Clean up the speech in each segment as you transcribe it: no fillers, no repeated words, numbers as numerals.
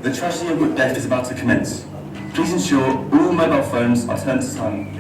The Tragedy of Macbeth is about to commence. Please ensure all mobile phones are turned to silent.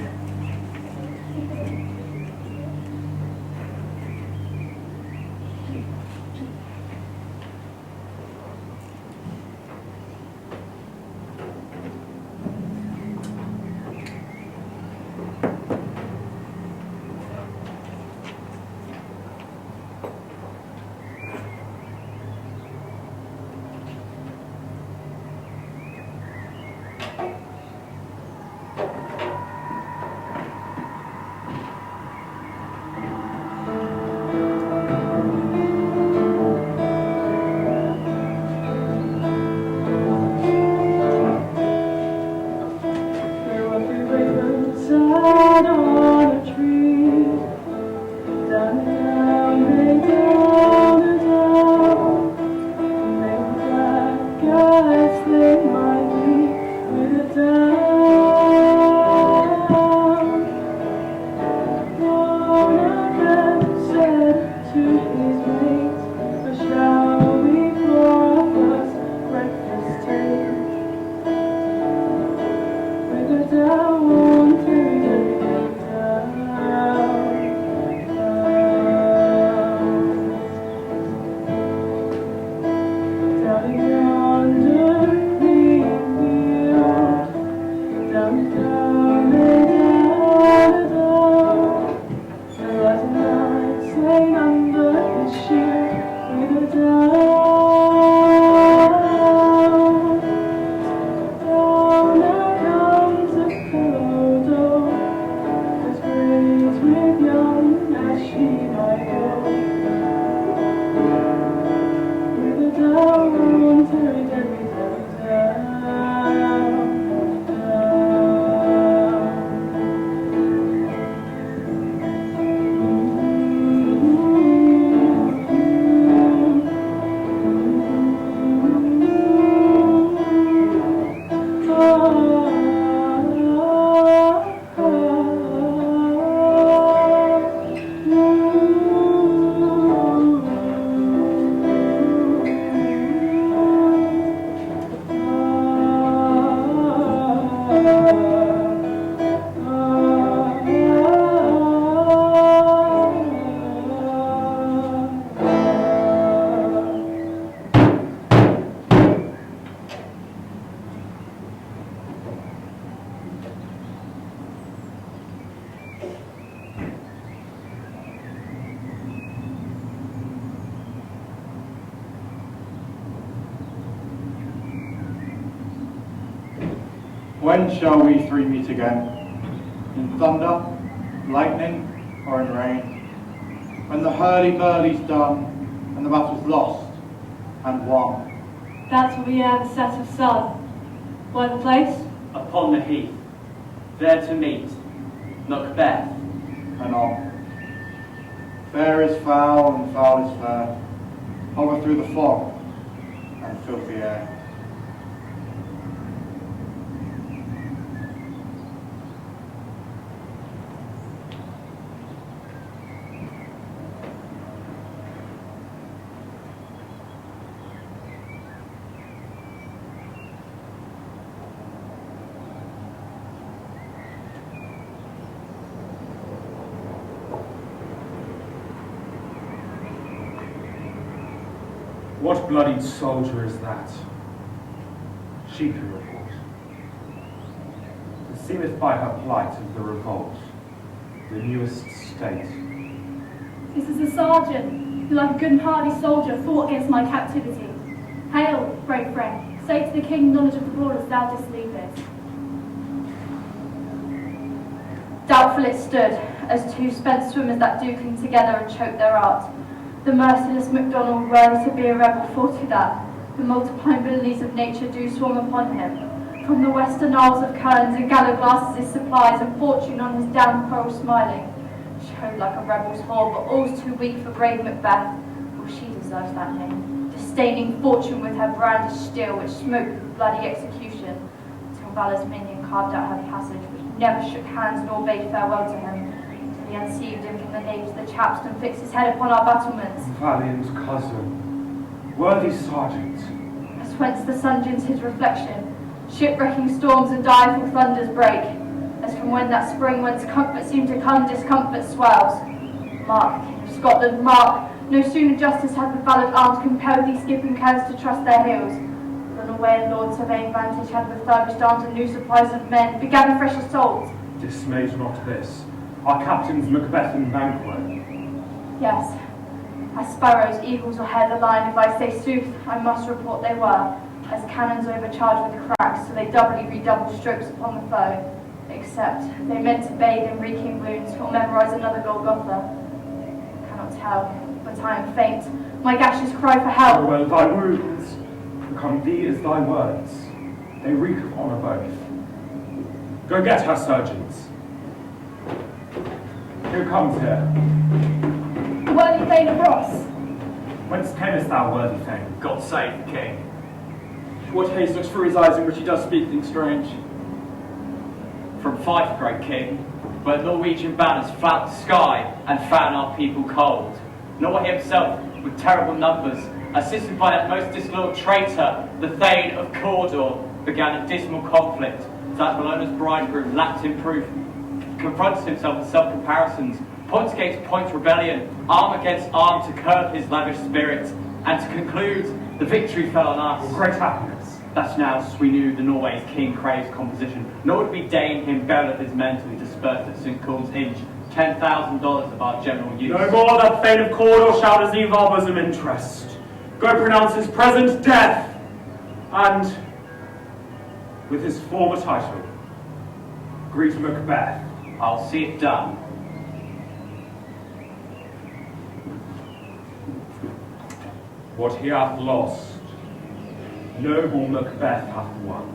When shall we three meet again? In thunder, lightning, or in rain? When the hurdy-burdy's done, and the battle's lost and won. That will be ere the set of sun. Where the place? Upon the heath, there to meet Macbeth. And on. Fair is foul, and foul is fair. Hover through the fog and filthy air. What bloodied soldier is that? She can report. It seemeth by her plight of the revolt, the newest state. This is the sergeant, who like a good and hardy soldier fought against my captivity. Hail, brave friend, say to the king knowledge of the brawlers thou didst leave it. Doubtful it stood, as two spent swimmers that do cling together and choke their art. The merciless MacDonald, worthy to be a rebel, for to that the multiplying villainies of nature do swarm upon him. From the western isles of Kerns and gallow glasses his supplies, and fortune on his down quarrel smiling. Showed like a rebel's whore, but all's too weak for brave Macbeth, for she deserves that name, disdaining fortune with her brandished steel, which smote with bloody execution, till valor's minion carved out her passage, but he never shook hands nor bade farewell to him, till he unsheathed him from the naves of the chaps and fixed his head upon our battlements. Valiant cousin, worthy sergeant, As whence the sun gins his reflection, shipwrecking storms and direful thunders break, as from when that spring whence comfort seemed to come, discomfort swells. Mark, King of Scotland, mark, no sooner justice hath the valored arms compelled these skipping curs to trust their heels, than away and Lord surveying vantage had refurbished arms and new supplies of men, began afresh assaults. dismayed not this, our captains Macbeth and Banquo. Yes, as sparrows, eagles, or hare the line, if I say sooth, I must report they were, as cannons overcharged with cracks, so they doubly redoubled strokes upon the foe, except they meant to bathe in reeking wounds, or memorize another Golgotha. I cannot tell, but I am faint. My gashes cry for help. Farewell, thy wounds become thee as thy words. They reek of honour both. Go get her, surgeons. Who comes here? Worthy Thane of Ross. Whence camest thou, worthy thing? God save the king. What haste looks through his eyes in which he does speak things strange? From Fife, great king, where Norwegian banners flout the sky and fan our people cold. Nor himself, with terrible numbers, assisted by that most disloyal traitor, the Thane of Cawdor, began a dismal conflict, that Bellona's bridegroom lacked in proof, confronts himself with self-comparisons, points against point rebellion, arm against arm to curb his lavish spirit, and to conclude, the victory fell on us. Great happiness. That now we knew the Norway's king craves composition, nor would we deign him bell of his men till he dispersed at St. Cool's Inch $10,000 of our general use. No more that Thane of Cawdor shall deceive our bosom interest. Go pronounce his present death, and with his former title, greet Macbeth. I'll see it done. What he hath lost, noble Macbeth hath won.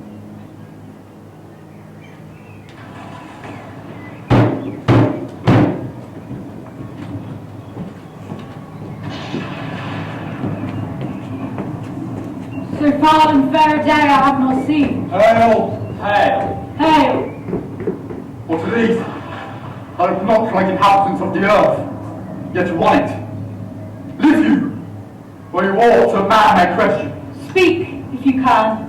So foul and fair a day I have not seen. Hail! Hail! Hail! What are these? I look not like inhabitants of the earth, yet won it. Live you, or you ought to a man may question. Speak, if you can.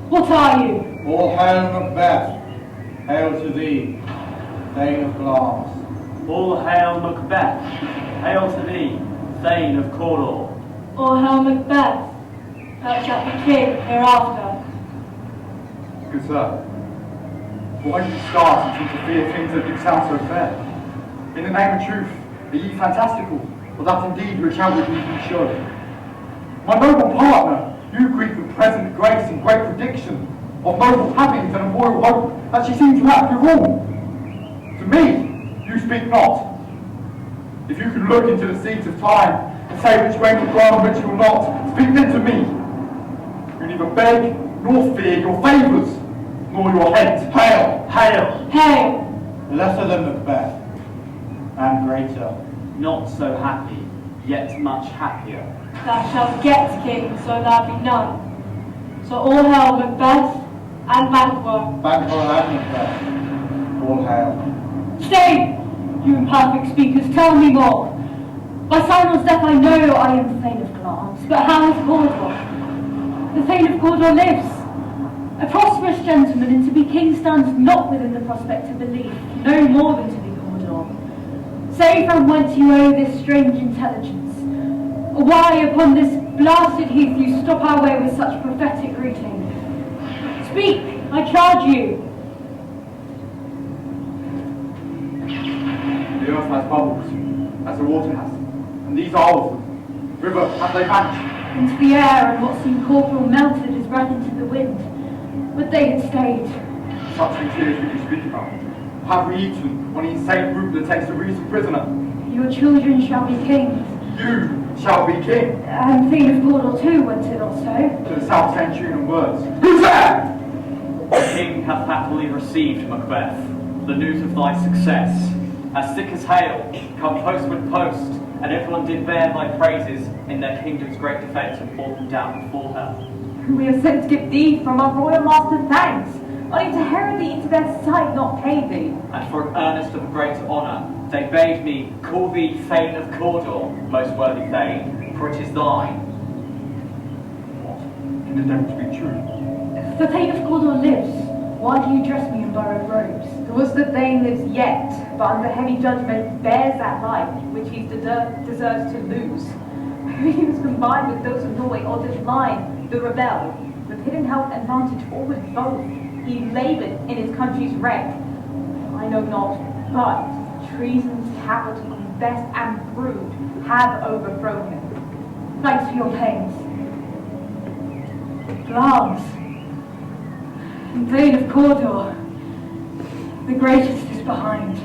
What are you? All hail Macbeth, hail to thee, Thane of Glass. All hail Macbeth, hail to thee, Thane of Cawdor. Or hail Macbeth, thou shalt be king hereafter. Good sir, why do you start and seem to fear things that do sound so fair? In the name of truth, are ye fantastical, or that indeed which outwardly ye show? My noble partner, you greet with present grace and great prediction of noble happiness and of royal hope that she seems to have through all. To me, you speak not. If you could look into the seeds of time and say which way will grow and which will not, speak then to me. You neither beg nor fear your favours, nor your hate. Hail! Hail! Hail! Lesser than Macbeth, and greater. Not so happy, yet much happier. Thou shalt get king, so there be none. So all hail Macbeth and Banquo. Banquo and Macbeth, all hail. Stay! You imperfect speakers, tell me more. By Simon's death I know I am the Thane of Glass, but how is Cawdor? The Thane of Cawdor lives, a prosperous gentleman, and to be king stands not within the prospect of belief, no more than to be Cawdor. Say from whence you owe this strange intelligence, or why upon this blasted heath you stop our way with such prophetic greeting. Speak, I charge you. The earth has bubbles, as the water has, and these are of them. River, have they vanished? Into the air, and what seemed corporal melted as ran into the wind. But they had stayed. Such things here as we do speak about. Have we eaten one insane brute that takes a recent prisoner? Your children shall be kings. You shall be king. And Thane of Cawdor too, weren't it not so? To the South Centurion words. Who's there? The king hath happily received, Macbeth, the news of thy success. As thick as hail, come post with post, and everyone did bear thy praises in their kingdom's great defence and fought them down before her. We are sent to give thee from our royal master thanks, only to hurry thee into their sight, not pay thee. And for an earnest of great honour, they bade me call thee Thane of Cawdor, most worthy Thane, for it is thine. What? Can the damage be true? If the Thane of Cawdor lives, why do you dress me in borrowed robes? Because the Thane lives yet, but under heavy judgment bears that life which he deserves to lose. He was combined with those of Norway or this line, the rebel, with hidden help and vantage, or with both. He laboured in his country's wreck. I know not, but treason's capital confessed and proved have overthrown him. Thanks for your pains. Glance. Thane of Cawdor, the greatest is behind.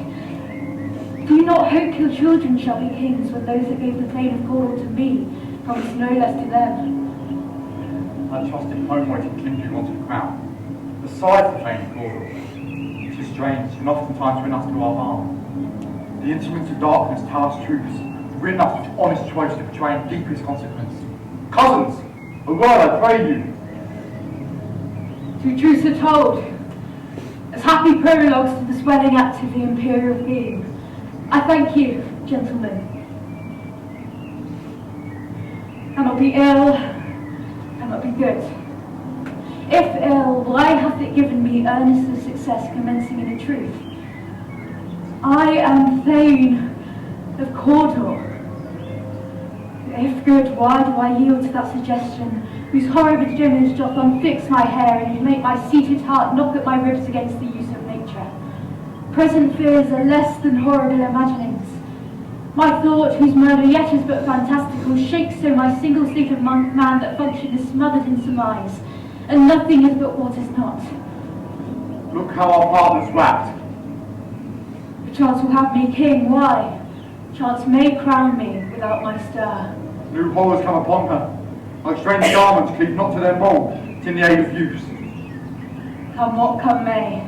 Do you not hope your children shall be kings when those that gave the Thane of Cawdor to me promised no less to them? I trusted homeward to King you wanted the crown. Besides the Thane of Cawdor, which is strange and oftentimes win us to our harm. The instruments of darkness tell us truths, written up such honest choice to betray in deepest consequence. Cousins, a word I pray you. Two truths are told, as happy prologues to the swelling act of the imperial theme. I thank you, gentlemen. Cannot be ill, cannot be good. If ill, why hath it given me earnest of success commencing in a truth? I am Thane of Cawdor. If good, why do I yield to that suggestion, whose horrible image doth unfix my hair and make my seated heart knock at my ribs against the use of nature? Present fears are less than horrible imaginings. My thought, whose murder yet is but fantastical, shakes so my single state of man that function is smothered in surmise, and nothing is but what is not. Look how our partners wept. Chance will have me king, why? Chance may crown me without my stir. New horrors come upon her, like strange garments cleave not to their mould, but in the aid of use. Come what come may,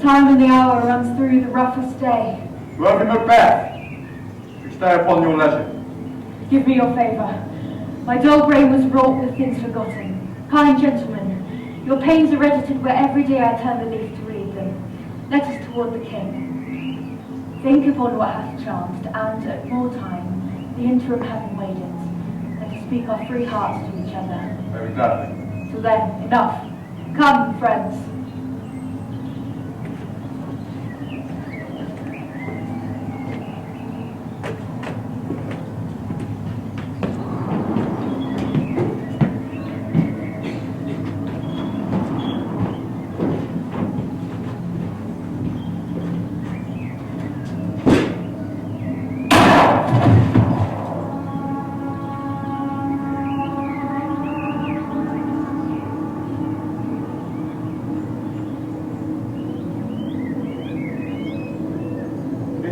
time and the hour runs through the roughest day. Worthy Macbeth, we stay upon your leisure. Give me your favour. My dull brain was wrought with things forgotten. Kind gentlemen, your pains are edited where every day I turn the leaf to read them. Let us toward the king. Think upon what hath chanced, and at more time, the interim having waded, let us speak our free hearts to each other. Very gladly. Till then, enough. Come, friends.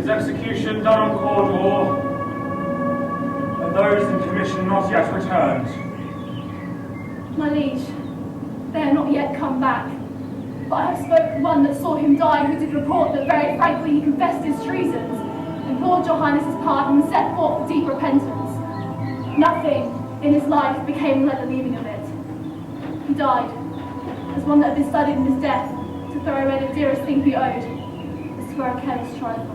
Execution done on Cawdor, and those in commission not yet returned. My liege, they are not yet come back. But I have spoken one that saw him die, who did report that very frankly he confessed his treasons, implored your highness's pardon, and set forth for deep repentance. Nothing in his life became like the leaving of it. He died, as one that had been studied in his death, to throw away the dearest thing he owed, as to a careless trifle.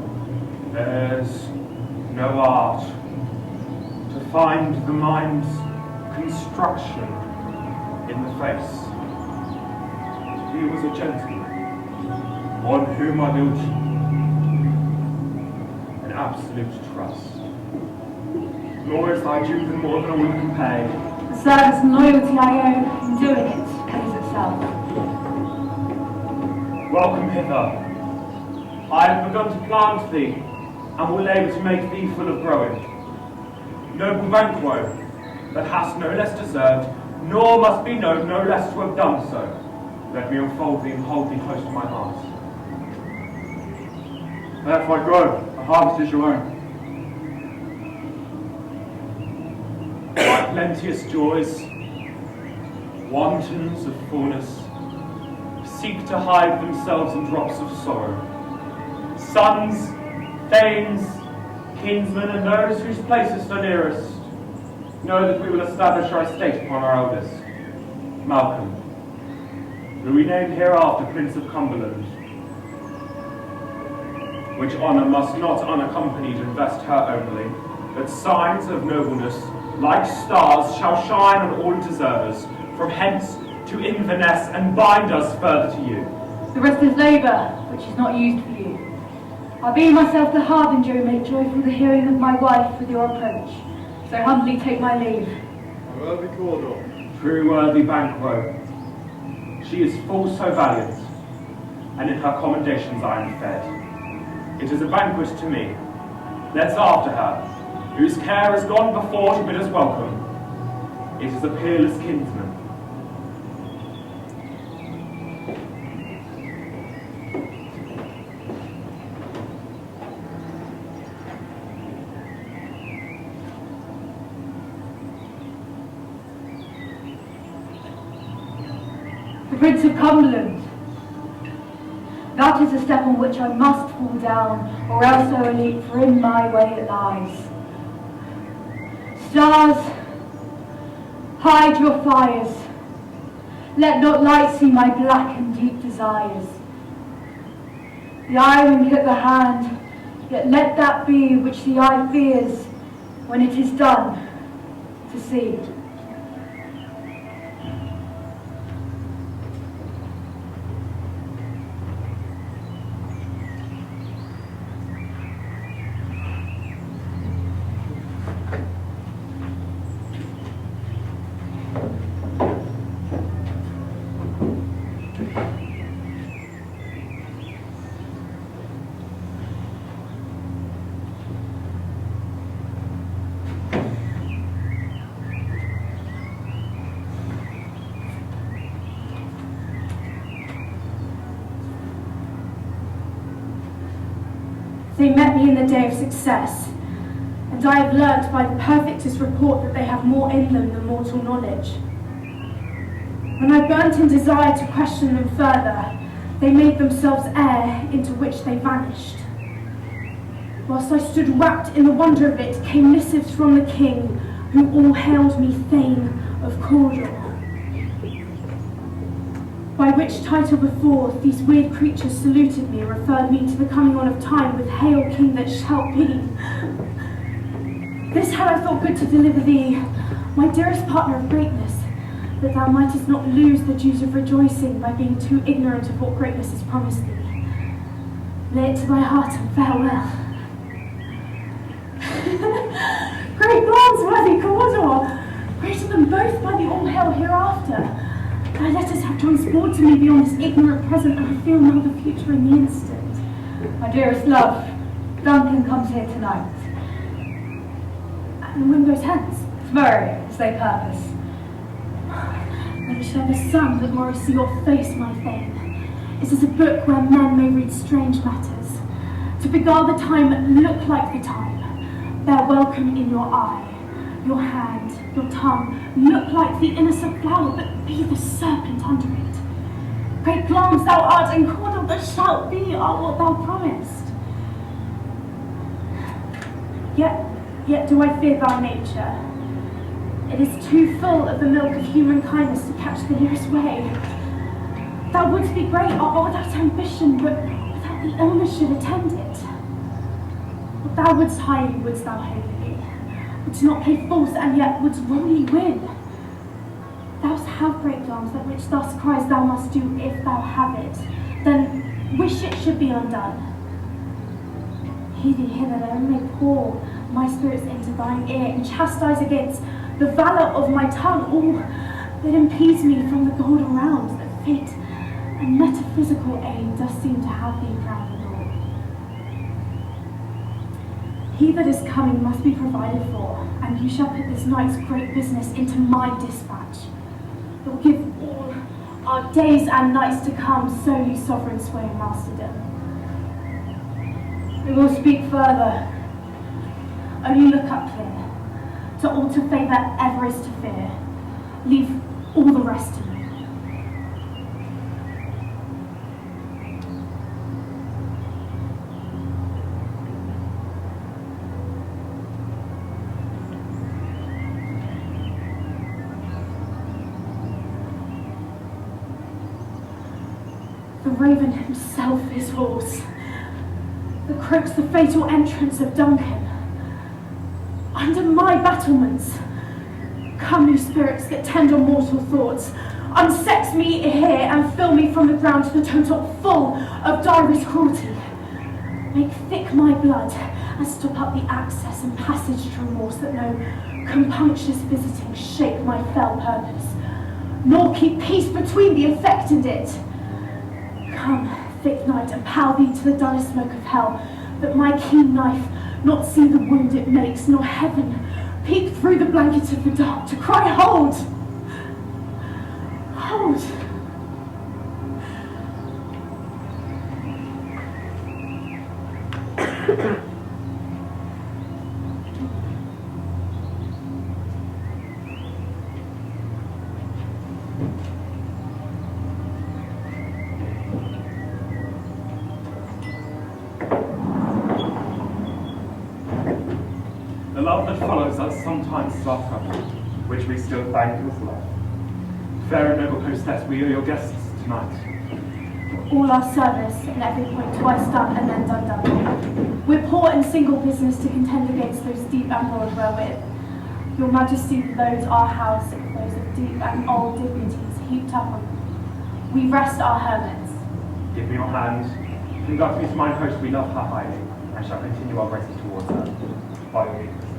There's no art to find the mind's construction in the face. He was a gentleman, on whom I built an absolute trust. Nor is thy due than more than a woman can pay. The service and loyalty I owe in doing it pays itself. Welcome hither. I have begun to plant thee, and will labour to make thee full of growing. Noble Banquo, that hast no less deserved, nor must be known no less to have done so. Let me unfold thee and hold thee close to my heart. Let I grow, the harvest is your own. My plenteous joys, wantons of fullness, seek to hide themselves in drops of sorrow. Sons, thanes, kinsmen, and those whose places are nearest, know that we will establish our estate upon our eldest, Malcolm. who we name hereafter Prince of Cumberland, which honour must not unaccompanied invest her only, that signs of nobleness, like stars, shall shine on all deserters, from hence to Inverness, and bind us further to you. The rest is labour, which is not used for you. I be myself the harbinger who make joyful the hearing of my wife with your approach. So humbly take my leave. My worthy Cawdor. True worthy Banquo, she is full so valiant, and in her commendations I am fed. It is a banquet to me. Let's after her, whose care has gone before to bid us welcome. It is a peerless kinsman. The Prince of Cumberland. That is a step on which I must fall down, or else I will leap, for in my way it lies. Stars, hide your fires. Let not light see my black and deep desires. The eye winketh at the hand, yet let that be which the eye fears when it is done to see. They met me in the day of success, and I have learnt by the perfectest report that they have more in them than mortal knowledge. When I burnt in desire to question them further, they made themselves air into which they vanished. Whilst I stood wrapped in the wonder of it, came missives from the king, who all hailed me Thane of Cawdor. By which title before, these weird creatures saluted me and referred me to the coming on of time with Hail King that shalt be. This had I thought good to deliver thee, my dearest partner of greatness, that thou mightest not lose the dues of rejoicing by being too ignorant of what greatness is promised thee. Lay it to thy heart and farewell. Great glance, worthy Cawdor, greater than both by the all hail hereafter. Thy letters have transported me beyond this ignorant present, and I feel now the future in the instant. My dearest love, Duncan comes here tonight. And the wind goes hence. Tomorrow, as they purpose. Never shall the sun that more see your face, my Thane. It is a book where men may read strange matters. To beguile the time, look like the time. Bear welcome in your eye. Your hand, your tongue, look like the innocent flower, but be the serpent under it. Great glance thou art, and Cawdor that shalt be are what thou promised. Yet do I fear thy nature. It is too full of the milk of human kindness to catch the nearest way. Thou wouldst be great, all that ambition, but without the illness should attend it. What thou wouldst highly, wouldst thou holy be. Wouldst not play false, and yet wouldst wrongly win. Thou'st have great arms, that which thus cries thou must do if thou have it. Then wish it should be undone. Hear thee hither, that I may pour my spirits into thine ear, and chastise against the valour of my tongue all that impedes me from the golden realms that fate and metaphysical aid does seem to have thee crowned with all. He that is coming must be provided for, and you shall put this night's great business into my dispatch. It will give all our days and nights to come solely sovereign sway and masterdom. We will speak further. Only look up clear. To alter favour ever is to fear. Leave all the rest to me. The raven himself is hoarse. The croaks the fatal entrance of Duncan. Under my battlements, come you spirits that tend on mortal thoughts, unsex me here and fill me from the ground to the toe top full of direst cruelty. Make thick my blood and stop up the access and passage to remorse that no compunctious visiting shake my fell purpose, nor keep peace between the effect and it. Come, thick night, and pow thee to the dullest smoke of hell, that my keen knife not see the wound it makes, nor heaven peep through the blanket of the dark to cry, hold! Hold! The love that follows us sometimes is our trouble, which we still thank with love. Fair and noble hostess, we are your guests tonight. All our service and every point twice done and then done double. We're poor and single business to contend against those deep and broad wherewith your majesty loads our house with those of deep and old dignities heaped up on them. We rest our hermits. Give me your hand. Conduct me to mine host, we love her highly, and shall continue our graces towards her. By your presence.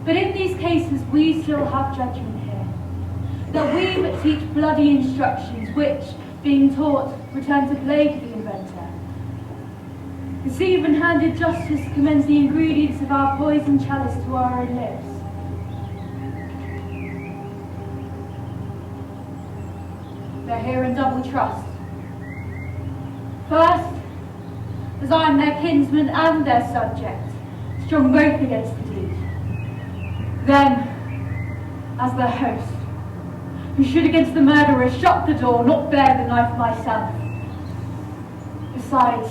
But in these cases we still have judgment here, that we but teach bloody instructions which, being taught, return to plague the inventor. This even-handed justice commends the ingredients of our poison chalice to our own lips. They're here in double trust. First, as I am their kinsman and their subject, strong both against the deed. Then, as their host, who should against the murderer shut the door, not bear the knife myself. Besides,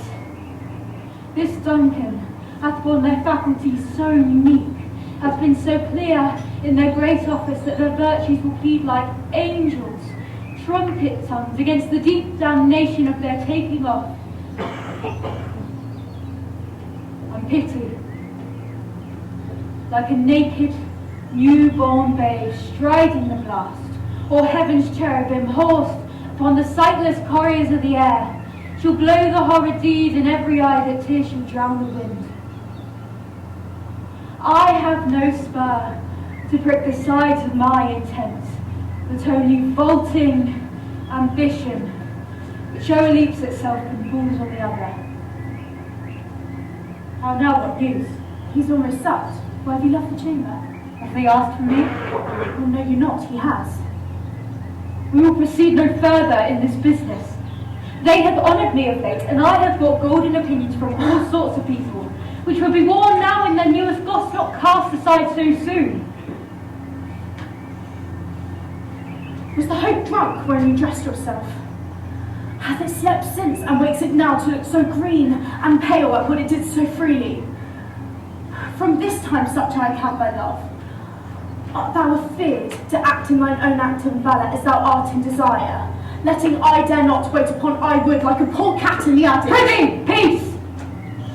this Duncan hath borne their faculties so unique, hath been so clear in their great office that their virtues will plead like angels, trumpet tongues against the deep damnation of their taking off. I'm pitied, like a naked, newborn babe striding the blast, or heaven's cherubim horsed upon the sightless couriers of the air, shall blow the horrid deed in every eye that tears shall drown the wind. I have no spur to prick the sides of my intent, but only vaulting ambition, which overleaps itself and falls on the other. How now, what news? He's almost supped. Why have you left the chamber? Have they asked for me? Well, no, you're not. He has. We will proceed no further in this business. They have honoured me of late, and I have got golden opinions from all sorts of people, which will be worn now in their newest gospel, not cast aside so soon. Was the hope drunk when you dressed yourself? Hath it slept since, and wakes it now to look so green and pale at what it did so freely? From this time such I account by love. Art thou afeard to act in thine own act of valour as thou art in desire, letting I dare not wait upon I would like a poor cat in the attic? Prithee, peace!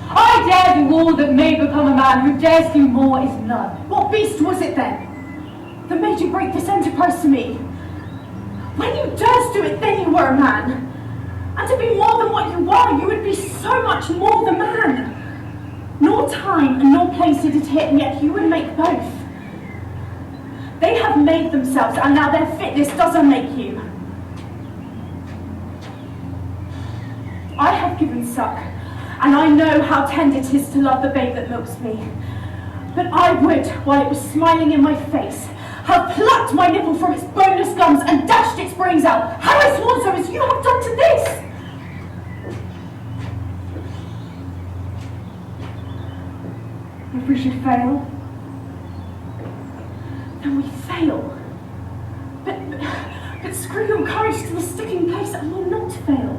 I dare do all that may become a man, who dares do more is none. What beast was it then that made you break this enterprise to me? When you durst do it, then you were a man. And to be more than what you are, you would be so much more the man. Nor time and nor place did it hit, and yet you would make both. They have made themselves, and now their fitness doesn't make you. I have given suck, and I know how tender it is to love the babe that milks me. But I would, while it was smiling in my face, have plucked my nipple from its boneless gums and dashed its brains out. Have I sworn so as you have done to this? If we should fail, then we fail. But screw your courage to the sticking place and we'll not fail.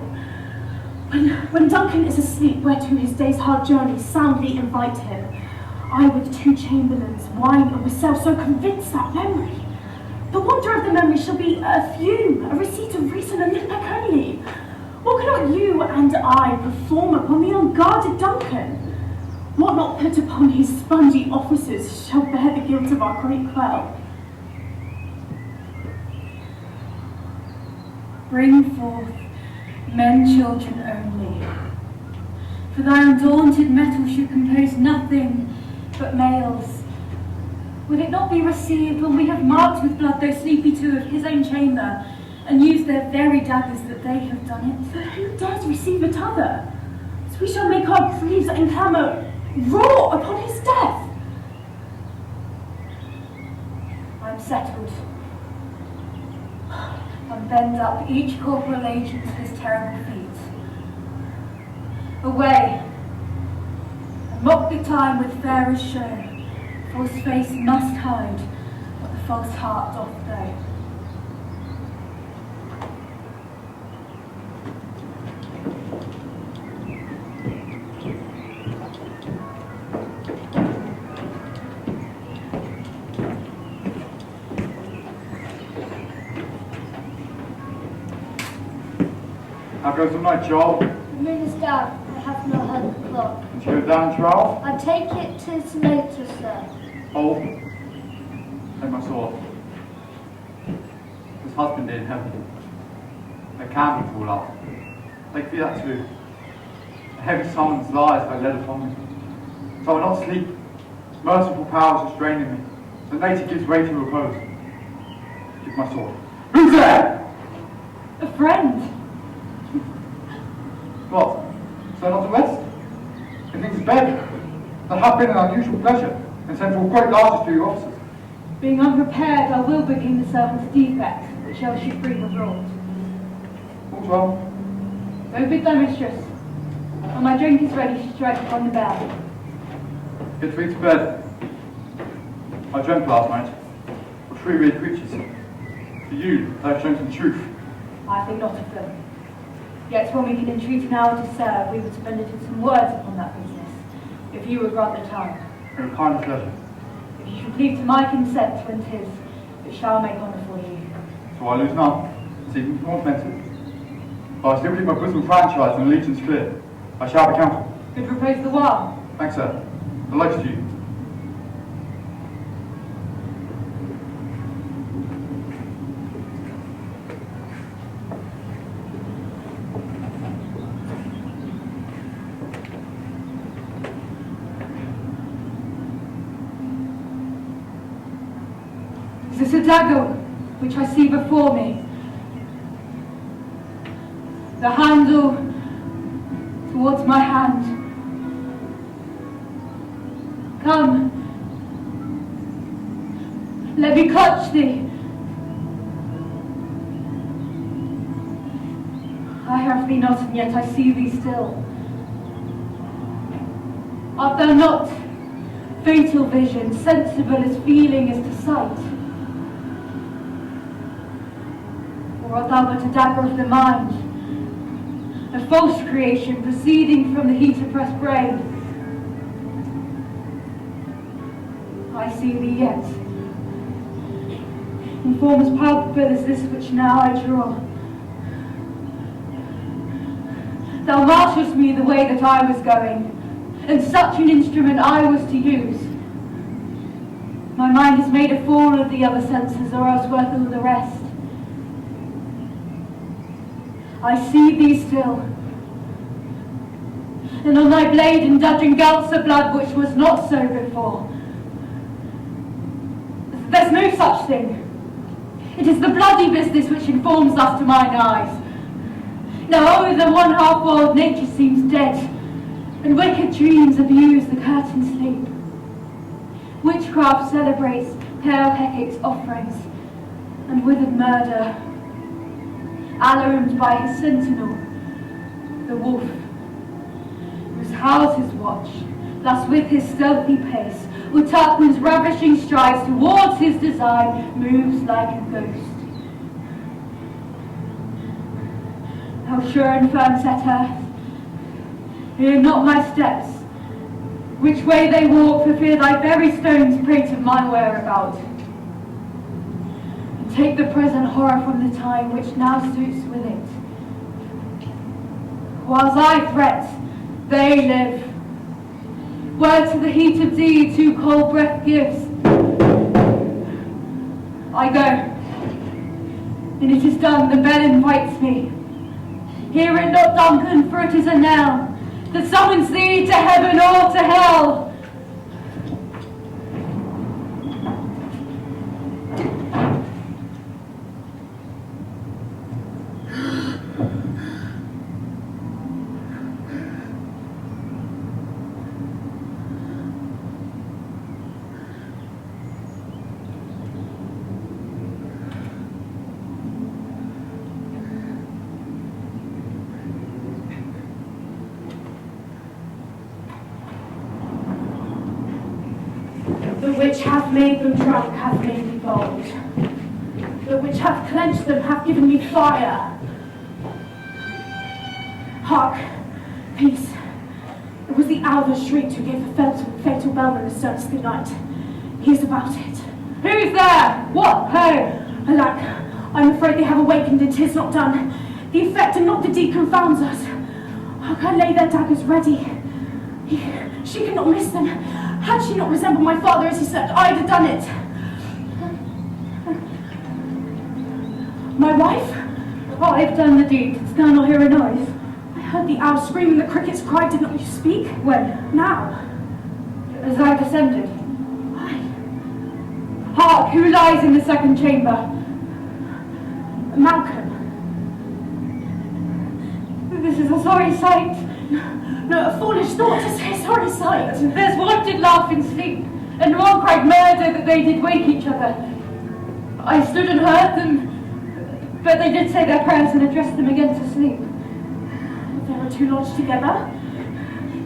When Duncan is asleep, where to his day's hard journey soundly invite him, I with 2 chamberlains, wine and myself, so convinced that memory, the wonder of the memory shall be a fume, a receipt of reason and nitpick only. What cannot you and I perform upon the unguarded Duncan? What not put upon his spongy officers shall bear the guilt of our great quell. bring forth men children only. For thy undaunted metal should compose nothing but males. Would it not be received when we have marked with blood those sleepy 2 of his own chamber, and used their very daggers that they have done it? But who dares receive it other? So we shall make our greaves and clamour roar upon his death. I am settled, and bend up each corporal agent to his terrible feet. Away, and mock the time with fairest show. False face must hide what the false heart doth know. How goes the night, Joel? The moon is down. I have not heard the clock. Did you go down, Joel? I take it 'tis later, sir. Oh, take my sword. His husband in heaven. The candles all up. Take thee that too. A heavy summons lies I led upon me. So I will not sleep. Merciful powers restraining me. So nature gives way to repose. Give my sword. Who's there? A friend! What? So not to rest? It needs bed. That hath been an unusual pleasure, and sent for great largesse to your officers. Being unprepared, I will begin the servant's defect, which else should bring abroad. All's well. Go bid thy mistress. When my drink is ready, strike upon the bell. Get thee to bed. I dreamt last night of 3 weird creatures. To you, they have shown some truth. I think not of them. Yet when we can entreat an hour to serve, we would spend it in some words upon that business, if you would grant the time. Your kindest leisure. If you should leave to my consent when 'tis, it shall make honour for you. So I lose none. seeking for tormented. But I still keep my bosom franchise and allegiance clear. I shall be counted. Good repose the while. Thanks, sir. Delighted to you. Is this a dagger which I see before me? The handle towards my hand. Come, let me clutch thee. I have thee not, and yet I see thee still. Art thou not fatal vision, sensible as feeling is to sight? Or art thou but a dagger of the mind, a false creation proceeding from the heat-oppressed brain? I see thee yet, in form as palpable as this which now I draw. Thou marshallest me the way that I was going, and such an instrument I was to use. My mind is made a fool of the other senses, or else worth all the rest. I see thee still, and on thy blade indulging gulps of blood which was not so before. There's no such thing. It is the bloody business which informs us to mine eyes. Now over the one half-world nature seems dead, and wicked dreams abuse the curtained sleep. Witchcraft celebrates pale Hecate's offerings, and withered murder, alarumed by his sentinel, the wolf, whose houses watch, thus with his stealthy pace, with Tarquin's ravishing strides towards his design, moves like a ghost. How sure and firm set earth, hear not my steps, which way they walk, for fear thy very stones prate of my whereabout. And take the present horror from the time which now suits with it. Whilst I threat, they live. Word to the heat of deeds who cold breath gives. I go, and it is done, the bell invites me. Hear it not, Duncan, for it is a knell that summons thee to heaven or to hell. The which hath made them drunk hath made me bold. The which hath clenched them hath given me fire. Hark, peace. It was the owl that shrieked who gave the fatal bellman the service good night. He is about it. Who's there? What? Who? Alack, I'm afraid they have awakened and 'tis not done. The effect and not the deed confounds us. Hark, I lay their daggers ready. She could not miss them. Had she not resembled my father as he slept, I'd have done it. My wife? Oh, I've done the deed. Didst thou not hear a noise? I heard the owl scream and the crickets cry. Did not you speak? When? Now. As I descended. Aye. Hark, who lies in the second chamber? Malcolm. This is a sorry sight. No, a foolish thought to say sorry sight. There's one did laugh in sleep, and one cried murder that they did wake each other. I stood and heard them, but they did say their prayers and addressed them again to sleep. There were two lodged together.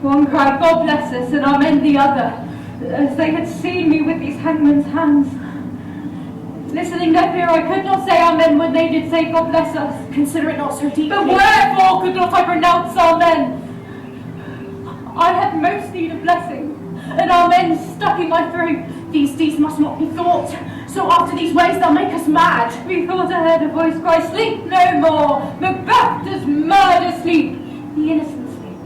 One cried, God bless us, and amen the other, as they had seen me with these hangman's hands. Listening their fear, I could not say amen when they did say God bless us. Consider it not so deeply. But wherefore could not I pronounce amen? I had most need of blessing, and amen stuck in my throat. These deeds must not be thought, So after these ways they'll make us mad. Methought I heard a voice cry, sleep no more! Macbeth does murder sleep! The innocent sleep.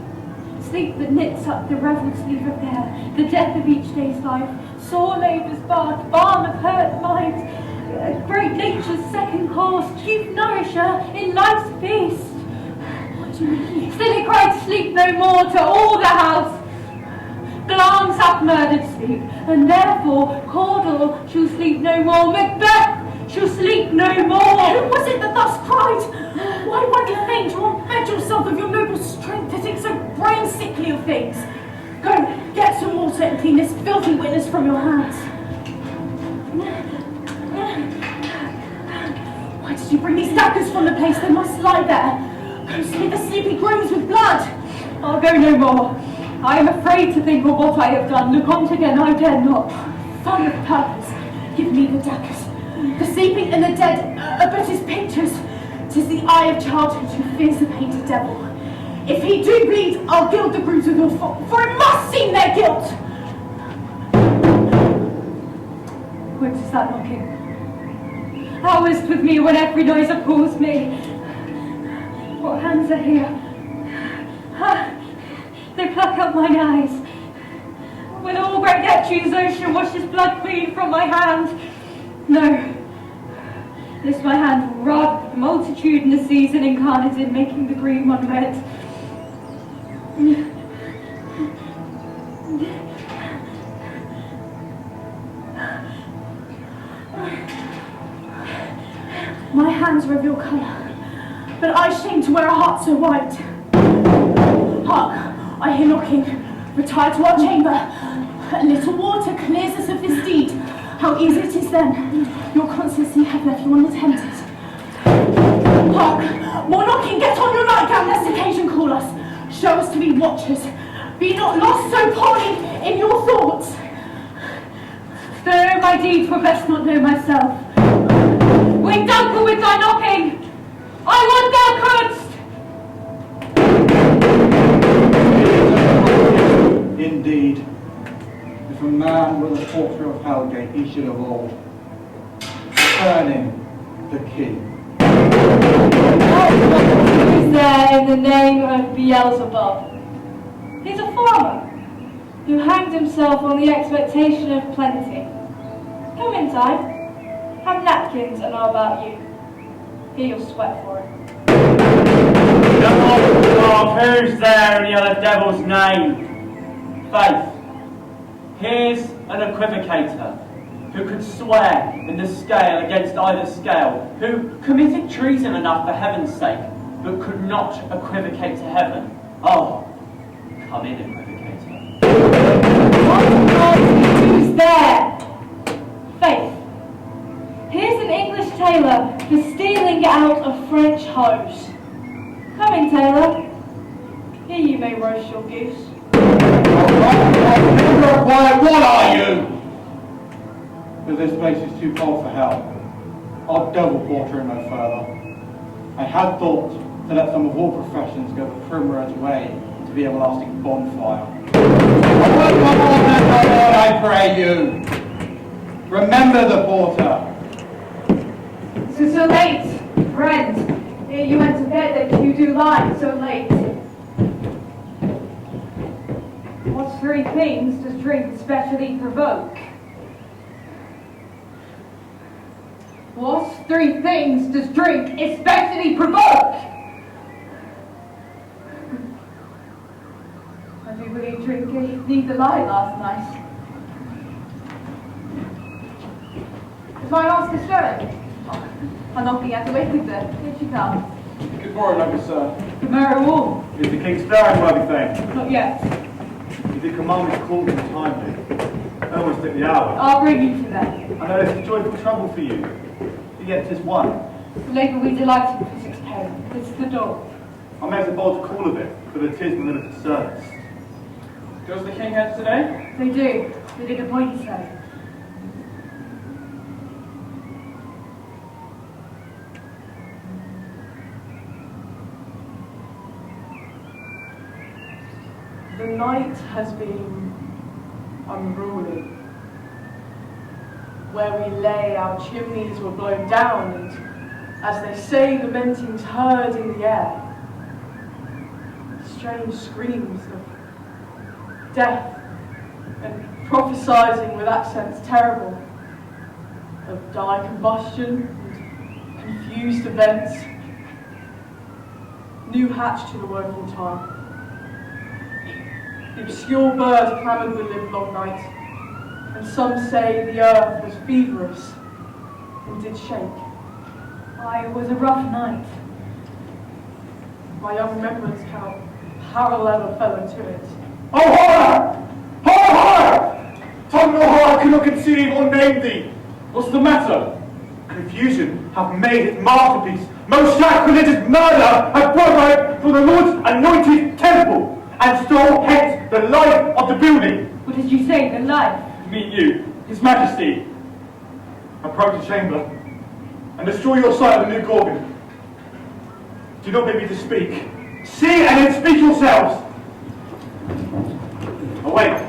Sleep that knits up the revelled sleep of air, the death of each day's life, sore labour's bath, balm of hurt mind, great nature's second course, chief nourisher in life's feast. What do you mean? Still it cried, sleep no more to all the house. Glamis hath murdered sleep, and therefore Caudle shall sleep no more, Macbeth shall sleep no more. Who was it that thus cried? Why you faint to unbed yourself of your noble strength to think so brain-sickly of things? Go, get some water and clean this filthy witness from your hands. Why did you bring these daggers from the place? They must lie there. Go smear the sleepy grooms with blood. I'll go no more. I am afraid to think of what I have done. Look on again, I dare not. Fun of purpose. Give me the daggers. The sleeping and the dead are but his pictures. 'Tis the eye of childhood who fears the painted devil. If he do bleed, I'll gild the grooves with your foot, for it must seem their guilt. What is that knocking? Thou wast with me when every noise appalls me. What hands are here? Ah, they pluck up mine eyes. When all great Neptune's ocean washes blood clean from my hand. No, this my hand will rub the multitude in the season incarnate in, making the green one red. My hands are of your colour, but I shame to wear a heart so white. Hark, I hear knocking. Retire to our chamber. A little water clears us of this deed. How easy it is then. Your constancy hath left you unattempted. Hark, more knocking. Get on your nightgown lest occasion call us. Show us to be watchers. Be not lost so wholly in your thoughts. Though my deeds were best not know myself. Winged uncle with thy knocking, I would thou couldst. Indeed, if a man were the porter of Hellgate, he should have all. Turning the key. Who's there in the name of Beelzebub? He's a farmer who hanged himself on the expectation of plenty. Come inside. Have napkins and I'll about you. Here you'll sweat for it. Who's there in the other devil's name? Faith. Here's an equivocator who could swear in the scale against either scale, who committed treason enough for heaven's sake, but could not equivocate to heaven. Oh, come in, equivocator. Who's there? Faith. Here's an English tailor for stealing out a French hose. Come in, tailor. Here you may roast your goose. What are you? But this place is too cold for hell. I'll devil porter no further. I had thought to let some of all professions go the primrose way to the everlasting bonfire. I pray you. Remember the porter. So late, friend. Ere you went to bed that you do lie so late. What three things does drink especially provoke? What three things does drink especially provoke? I do believe drink gave thee the lie last night. Is my master stirring? I'm knocking at the wicket there. Here she comes. Good morning, noble sir. Good morrow all. Is the king stirring, worthy thing? Not yet. If the command is called in timely, almost at the hour. I'll bring you to that. I know it's a joyful trouble for you, but yet 'tis one. Labour we delight in physics pale. This is the door. I make a bold call of it, but it is the limited service. Does the king head today? They do. They did appoint so. The night has been unruly. Where we lay, our chimneys were blown down, and, as they say, lamentings heard in the air. Strange screams of death, and prophesizing with accents terrible, of dire combustion and confused events, new hatch to the woeful time. The obscure bird clamoured the livelong night, and some say the earth was feverish and did shake. Aye, it was a rough night. My young remembrance cannot parallel a fellow to it. Oh, horror! Horror! Horror! Tongue nor heart cannot conceive or name thee. What's the matter? Confusion hath made its masterpiece. Most sacrilegious murder hath brought from the Lord's anointed temple, and stole hence the life of the building. What did you say, the life? Meet you, His Majesty. Approach the chamber, and destroy your sight of the new Gorgon. Do not make me to speak. See and then speak yourselves. Awake!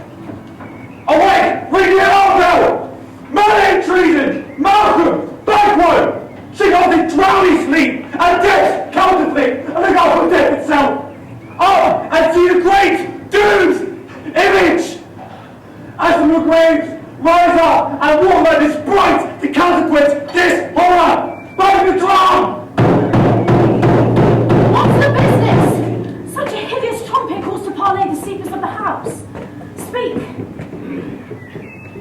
Awake! Ring the alarm bell! Murder, treason! Malcolm! Banquo! Sing off in drowny sleep, and death's counterfeit, and the gulf of death itself! Up and see the great doom's image! As from your graves, rise up and walk like this bright to consequence this horror! By the drum! What's the business? Such a hideous trumpet calls to parley the secrets of the house. Speak!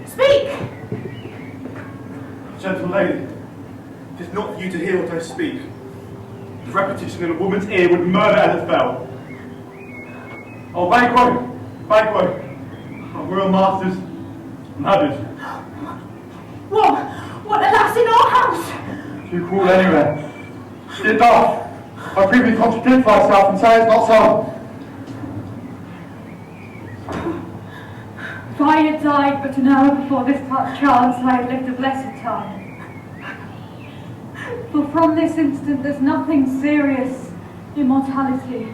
Speak! Gentle lady, it is not for you to hear what I speak. The repetition in a woman's ear would murder as it fell. Oh, Banquo! Banquo! Our royal masters, murdered. What, alas, in our house? Too cruel anywhere. Get off! I previously contradict myself and say it's not so. If I had died but an hour before this chance, I had lived a blessed time. For from this instant there's nothing serious, immortality.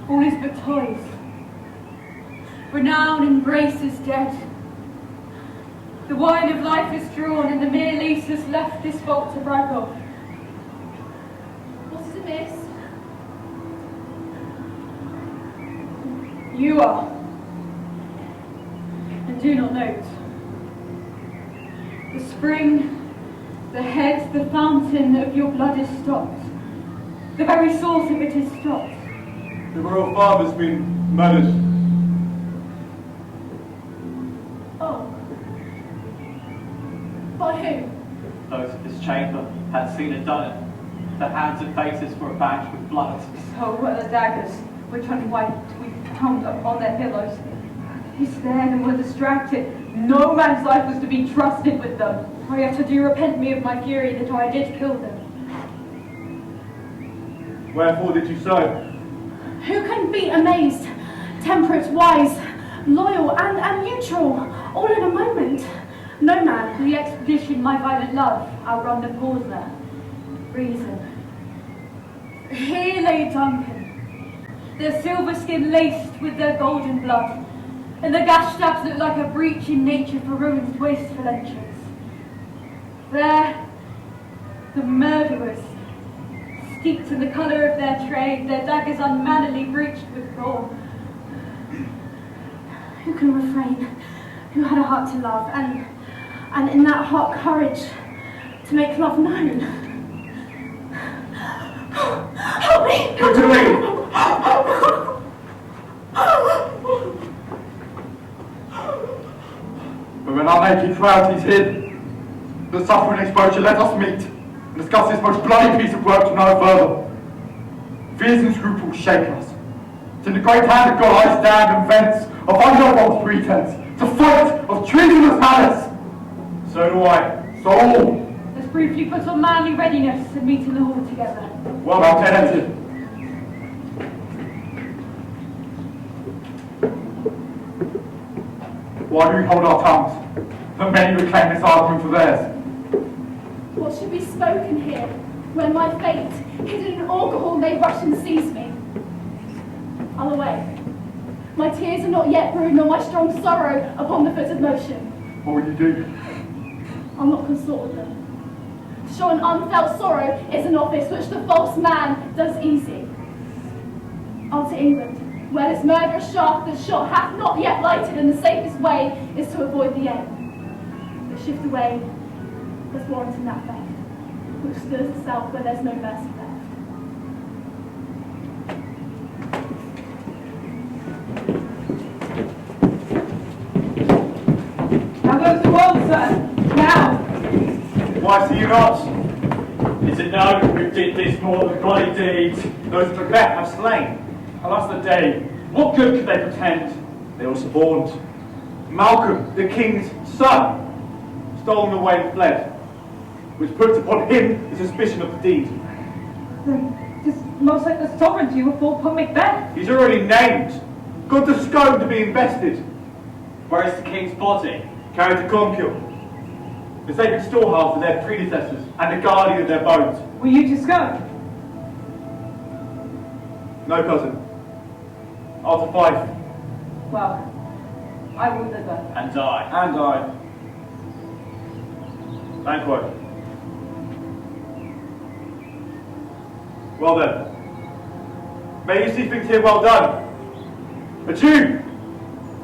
All is but toys. Renown and grace is dead. The wine of life is drawn, and the mere lease is left this vault to brag of. What is amiss? You are, and do not note. The spring, the head, the fountain of your blood is stopped. The very source of it is stopped. The royal father's been murdered. Oh. By who? Those of this chamber had seen it done it. The hands and faces were abashed with blood. So were the daggers, which unwiped we tumbled up on their pillows. They stared and were distracted. No man's life was to be trusted with them. I yet do repent me of my fury that I did kill them. Wherefore did you so? Who can be amazed, temperate, wise, loyal, and neutral, all in a moment? No man, for the expedition my violent love, outrun the cause there. Reason. Here lay Duncan, their silver skin laced with their golden blood, and the gash stabs look like a breach in nature for ruin's wasteful entrance. There, the murderers, steeped in the colour of their trade, their daggers unmannily breached with gore. Who can refrain? Who had a heart to love, and in that heart courage to make love known? Help me! Come to me! But when our naked frailties hid, the suffering exposure, let us meet and discuss this most bloody piece of work to no further. Fears and scruples shake us. It's in the great hand of God I stand and vents of unnoble pretense, to fight of treasonous malice. So do I. So all. Let's briefly put on manly readiness and meet in the hall together. Well tenanted. Why do we hold our tongues? That many reclaim this argument for theirs. What should be spoken here, when my fate, hidden in alcohol, may rush and seize me? I'll away. My tears are not yet brewed, nor my strong sorrow upon the foot of motion. What will you do? I'll not consort with them. To show an unfelt sorrow is an office which the false man does easy. I'll to England, where this murderous shaft that shot hath not yet lighted, and the safest way is to avoid the aim. But shift away was warrant in that faith, which stirs itself where there's no mercy left. Now goes the world, sir. Now. Why see you not? Is it known who did this more than bloody deed? Those Macbeth have slain. Alas the day. What good could they pretend? They were suborned. Malcolm, the king's son, stolen away and fled, which puts upon him the suspicion of the deed. Then 'tis most like the sovereignty will fall upon Macbeth. He's already named. Gone to Scone to be invested. Where is the king's body? Carried to Cornhill, the sacred storehouse of their predecessors and the guardian of their bones. Will you to Scone? No, cousin. I'll to Fife. Well, I will thither. And I. And I. Banquo. Well then, may you see things here well done. Adieu!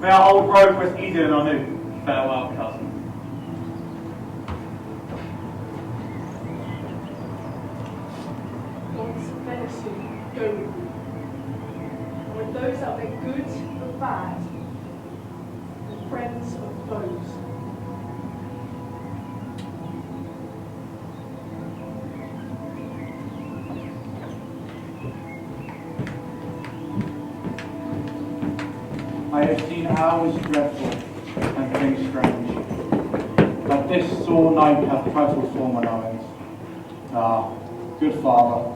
May our old road rest easier than our new. Farewell, cousin. God's venison go with you. And with those that make good or bad, and friends or foes. I have seen hours dreadful and things strange, but this sore night hath trifled for mine eyes. Ah, good Father,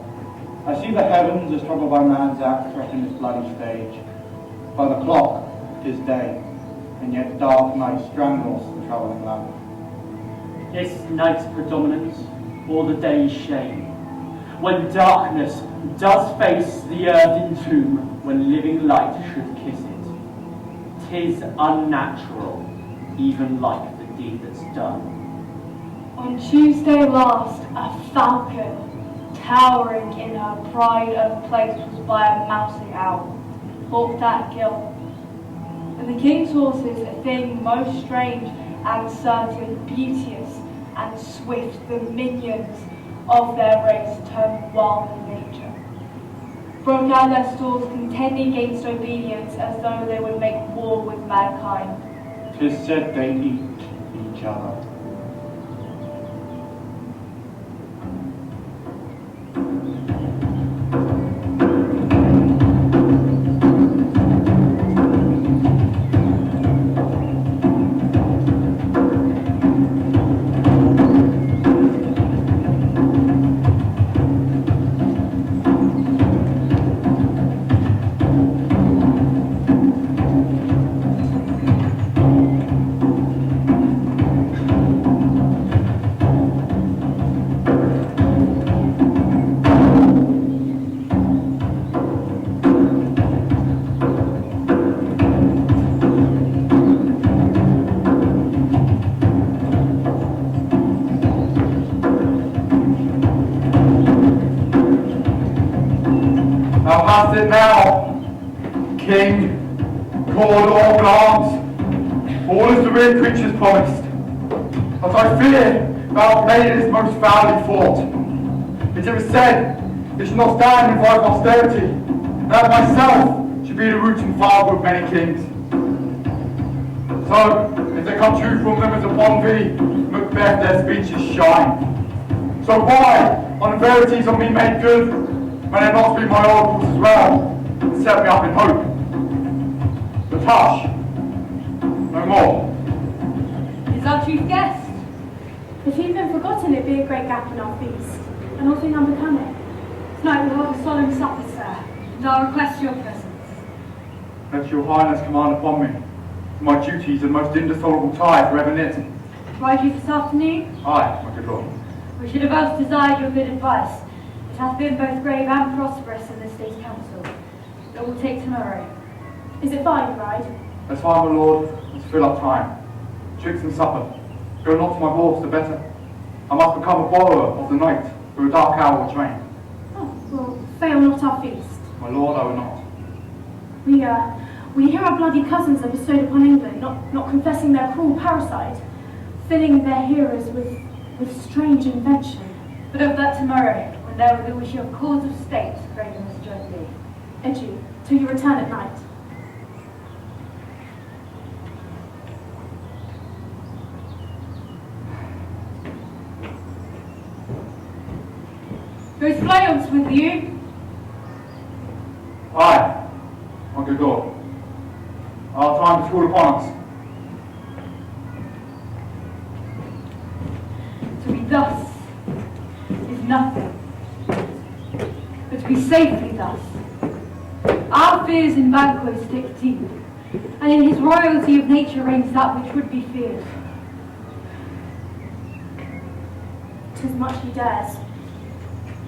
I see the heavens as troubled by man's act threaten this bloody stage. By the clock, 'tis day, and yet dark night strangles the travelling lamp. Is night's predominance or the day's shame? When darkness does face the earthen tomb, when living light should kiss it, 'tis unnatural, even like the deed that's done. On Tuesday last, a falcon, towering in her pride of place, was by a mousing owl, hawked at kill. And the king's horses, a thing most strange and certain, beauteous and swift, the minions of their race, turned wild in nature. Broke out their stalls, contending against obedience, as though they would make war with mankind. 'Tis said they eat each other. Thou hast it now, King, called all arms. All is the weird creatures promised. But I fear thou madest most foully fought. It was said, it should not stand in thy posterity, that myself should be the root and father of many kings. So, if they come true from them as upon thee, Macbeth their speeches shine. So why, on verities on me made good, when they not speak my oracles as well, and set me up in hope? But hush, no more. Is our chief guest? If he'd been forgotten, it'd be a great gap in our feast, and nothing unbecoming. Tonight we hold a solemn supper, sir, and I'll request your presence. Let your highness command upon me, for my duties and most indissoluble tie forever knit. Ride you this afternoon? Aye, my good lord. We should have both desired your good advice. It hath been both grave and prosperous in this day's council. It will take tomorrow. Is it fine to ride? As far, my lord, as fill up time. Tricks and supper. Go not to my horse, the better. I must become a borrower of the night, for a dark hour will train. Oh, well, fail not our feast. My lord, I will not. We hear our bloody cousins are bestowed upon England, not confessing their cruel parasite, filling their hearers with strange invention. But of that tomorrow, when there will be wish of cause of state, great must judge thee. Adieu, till you return at night. Goes Fleance with you? Aye, my good lord. Our time is called upon us. To be thus is nothing, but to be safely thus. Our fears in Banquo stick deep, and in his royalty of nature reigns that which would be feared. 'Tis much he dares,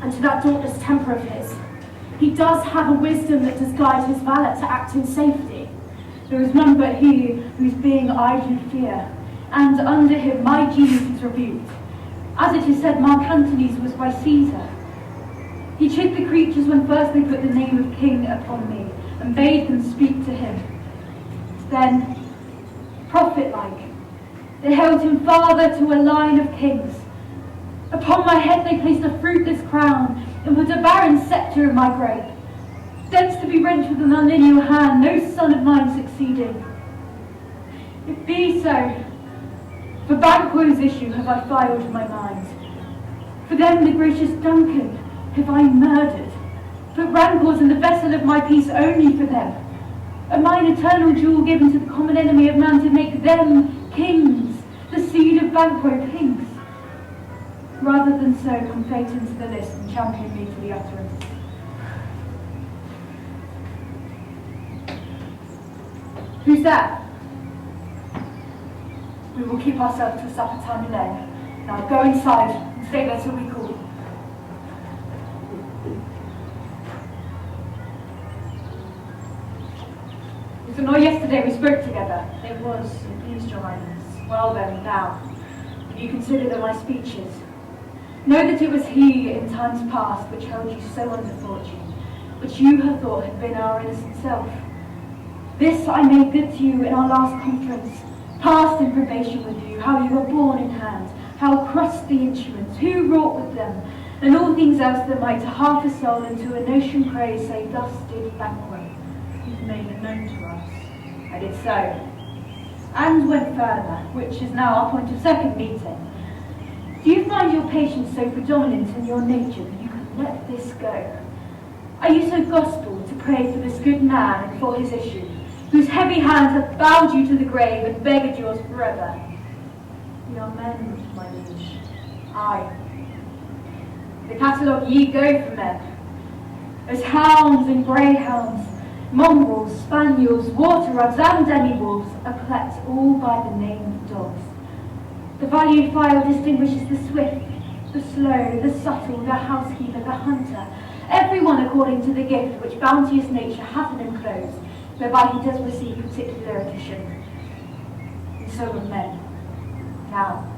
and to that dauntless temper of his, he does have a wisdom that does guide his valour to act in safety. There is none but he whose being I do fear, and under him my genius is rebuked. As it is said, Mark Antony's was by Caesar. He chid the creatures when first they put the name of king upon me, and bade them speak to him. Then, prophet-like, they held him father to a line of kings. Upon my head they placed a fruitless crown, and put a barren sceptre in my grape. Thence to be wrenched with an unlineal hand, no son of mine succeeding. It be so, for Banquo's issue have I filed my mind. For them the gracious Duncan have I murdered, put rancors in the vessel of my peace only for them, and mine eternal jewel given to the common enemy of man to make them kings, the seed of Banquo pigs. Rather than so, come fate into the list and champion me to the utterance. Who's that? We will keep ourselves till supper time alone. Now go inside and stay there till we call. Was it not yesterday we spoke together? It was, it pleased your highness. Well then, now, if you consider that my speeches, know that it was he in times past which held you so under fortune, which you had thought had been our innocent self. This I made good to you in our last conference, passed in probation with you, how you were born in hand, how crossed the instruments, who wrought with them, and all things else that might to half a soul and to a notion praise say, thus did Banquo. You've made it known to us. I did so, and went further, which is now our point of second meeting. Do you find your patience so predominant in your nature that you can let this go? Are you so gospel to pray for this good man and for his issue, whose heavy hand hath bowed you to the grave and beggared yours forever? We are men, my liege. Aye. The catalogue ye go from men, as hounds and greyhounds, mongrels, spaniels, water rugs, and demi-wolves are clept all by the name of dogs. The valued file distinguishes the swift, the slow, the subtle, the housekeeper, the hunter, everyone according to the gift which bounteous nature hath in enclosed, whereby he does receive particular addition. And so of men. Now,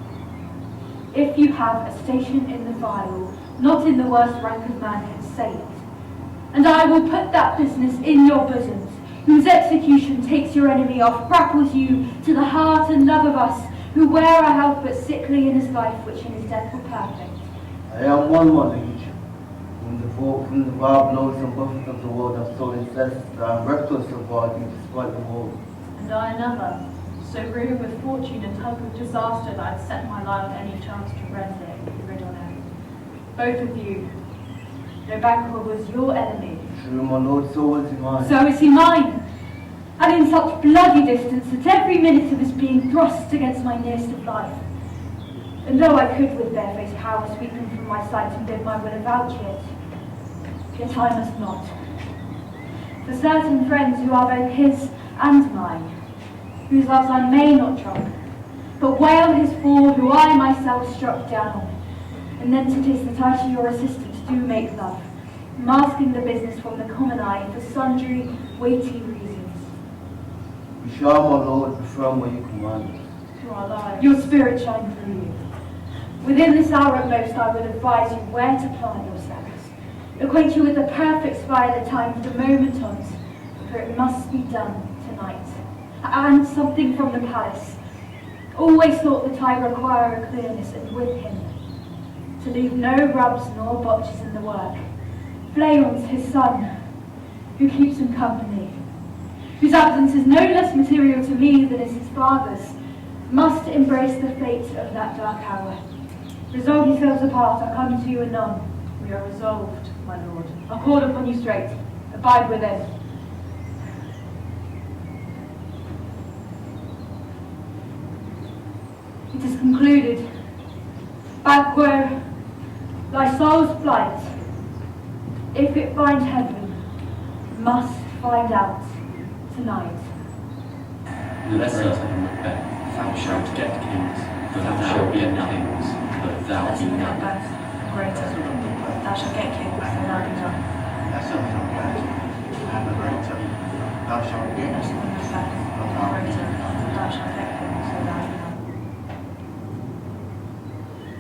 if you have a station in the file, not in the worst rank of man can say it, and I will put that business in your bosoms, whose execution takes your enemy off, grapples you to the heart and love of us, who wear our health but sickly in his life, which in his death were perfect. I am one, my liege, whom the folk from the wild blows and buffets of the world have so incensed that I am reckless of riding despite the war. And I another, so rude with fortune and type of disaster that I'd set my lie on any chance to rend it and rid on it. Both of you, no Banquo was your enemy. True, my lord, so was he mine. So is he mine, and in such bloody distance that every minute of his being thrust against my nearest of life. And though I could with barefaced power sweep him from my sight and bid my will avouch it, yet I must not. For certain friends who are both his and mine, whose loves I may not trump, but wail his fall who I myself struck down, and thence it is that I to your assistance do make love, masking the business from the common eye for sundry weighty reasons. We shall, my lord, perform what you command us. To our lives. Your spirit shine through you. Within this hour at most, I would advise you where to plant yourselves. Acquaint you with the perfect spy the time for the moment on, for it must be done tonight. And something from the palace. Always thought that I require a clearness, and with him, to leave no rubs nor botches in the work. Fleance, his son, who keeps him company, whose absence is no less material to me than is his father's, must embrace the fate of that dark hour. Resolve yourselves apart, I come to you anon. We are resolved, my lord. I'll call upon you straight. Abide within. It is concluded. Banquo, thy soul's flight, if it find heaven, must find out tonight. Lesser than Macbeth, thou shalt get kings, but thou shalt get kings, but thou be none. Greater. Thou shalt get kings, and thou be none. Lesser than Macbeth, and the greater. Thou shalt get Lesser than Macbeth, but thou be greater. none. Thou shalt get kings, and thou be none.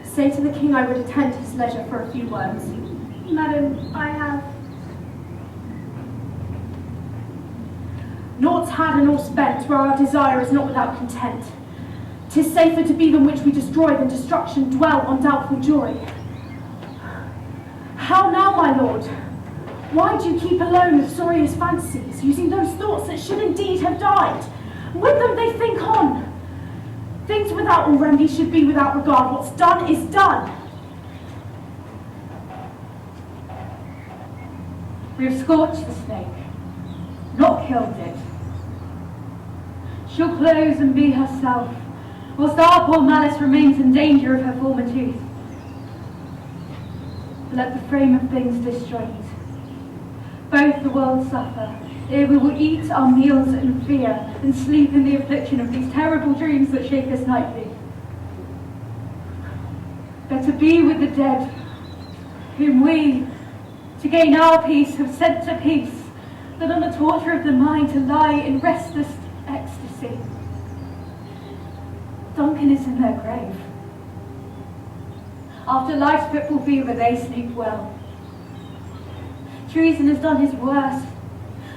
Say to the king I would attend his leisure for a few words. Madam, I have. Naught's had and all spent, where our desire is not without content. 'Tis safer to be than which we destroy than destruction dwell on doubtful joy. How now, my lord? Why do you keep alone with sorriest fancies, using those thoughts that should indeed have died? With them they think on. Things without all remedy should be without regard. What's done is done. We have scorched the snake, not killed it. She'll close and be herself, whilst our poor malice remains in danger of her former tooth. Let the frame of things disjoint. Both the world suffer, ere we will eat our meals in fear and sleep in the affliction of these terrible dreams that shake us nightly. Better be with the dead, whom we, to gain our peace, have sent to peace, than on the torture of the mind to lie in restless ecstasy. Duncan is in their grave. After life's fitful fever, they sleep well. Treason has done his worst.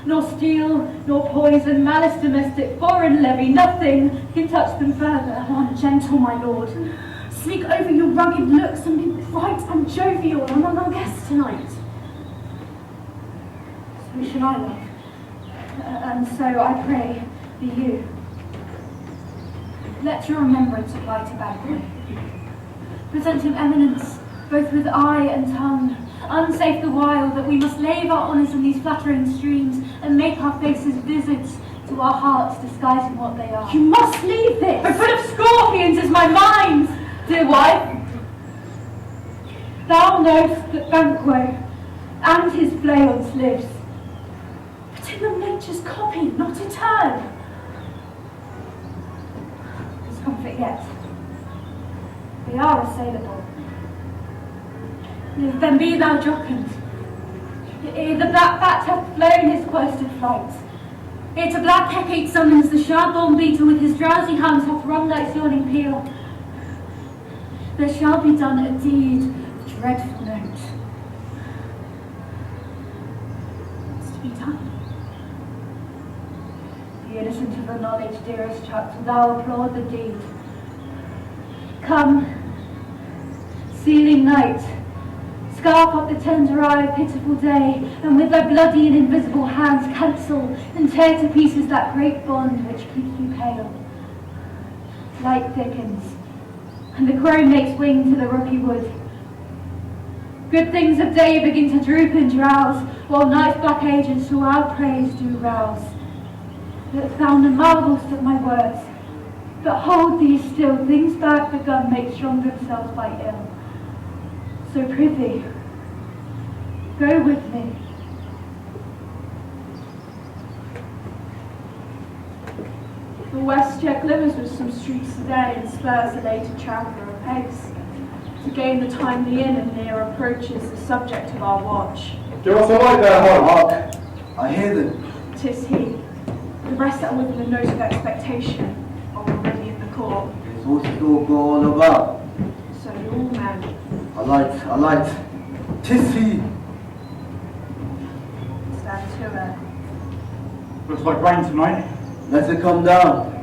Nor steel, nor poison, malice domestic, foreign levy, nothing can touch them further. Gentle, my lord. Speak over your rugged looks and be bright and jovial among our guests tonight. So shall I love, and so I pray be you. Let your remembrance apply to Banquo. Present him eminence, both with eye and tongue, unsafe the while that we must lave our honours in these flattering streams and make our faces visits to our hearts, disguising what they are. You must leave this. A foot of scorpions is my mind, dear wife. Thou know'st that Banquo and his Fleance lives, But in the nature's copy, not eternal. discomfort yet. We are assailable. Then be thou jocund. Ere the black bat hath flown his quoted flight, ere to black Hecate summons the sharp-born beetle with his drowsy hums hath rung thy yawning peal, there shall be done a deed of dreadful note. What's to be done? Be innocent of the knowledge, dearest Chuck, thou applaud the deed. Come, sealing night, scarf up the tender eye of pitiful day, and with thy bloody and invisible hands cancel and tear to pieces that great bond which keeps you pale. Light thickens, and the crow makes wing to the rocky wood. Good things of day begin to droop and drowse, while night's black agents to our praise do rouse. That thou marvelst at my words, but hold these still, things bad begun make strong themselves by ill. So prithee, go with me. The west yet glimmers with some streets today, and spurs a later traveller apace, to gain the timely in and near approaches the subject of our watch. Do us a light there, Hark. I hear them. 'Tis he, the rest that are within the note of expectation are already in the court. It's what's it all all about? So you're all men. I light. Titchfield. Stand to it. Looks like rain tonight. Let it come down.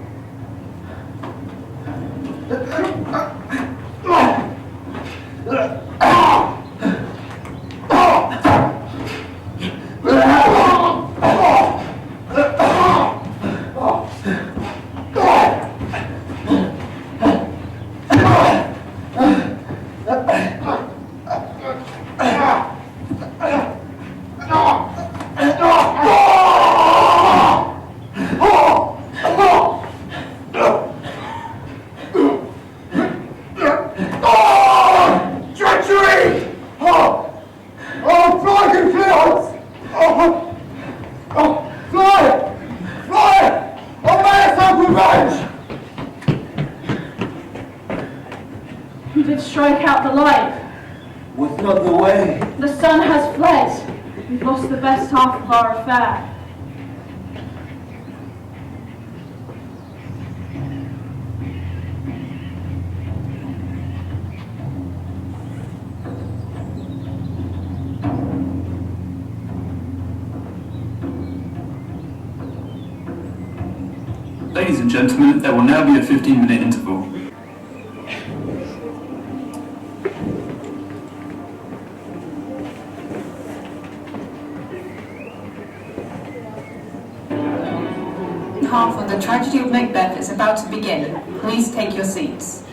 You did strike out the light. Was not the way. The sun has fled. We've lost the best half of our affair. Ladies and gentlemen, there will now be a 15-minute interval. Half of the Tragedy of Macbeth is about to begin. Please take your seats.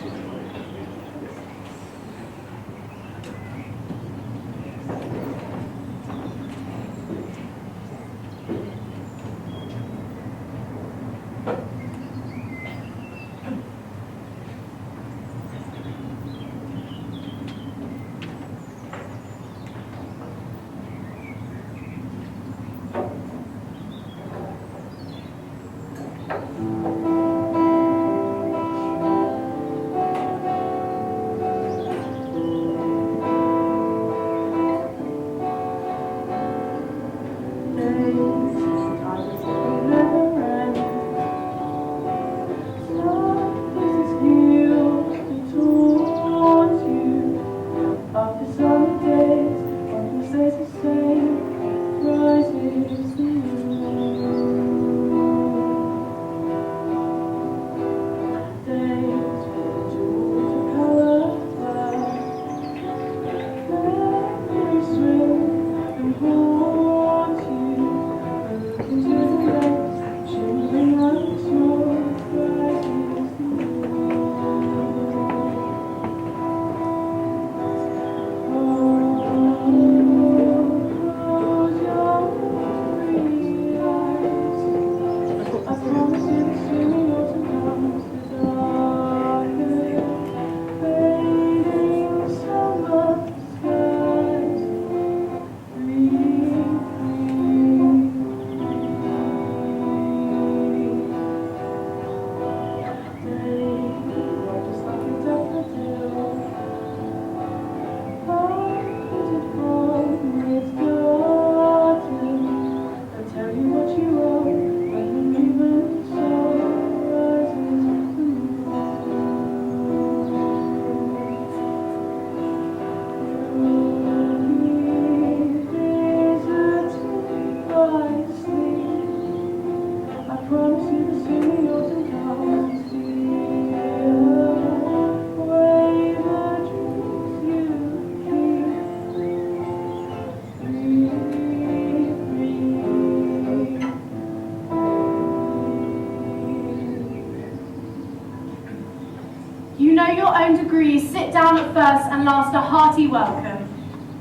You know your own degrees. Sit down at first and last a hearty welcome.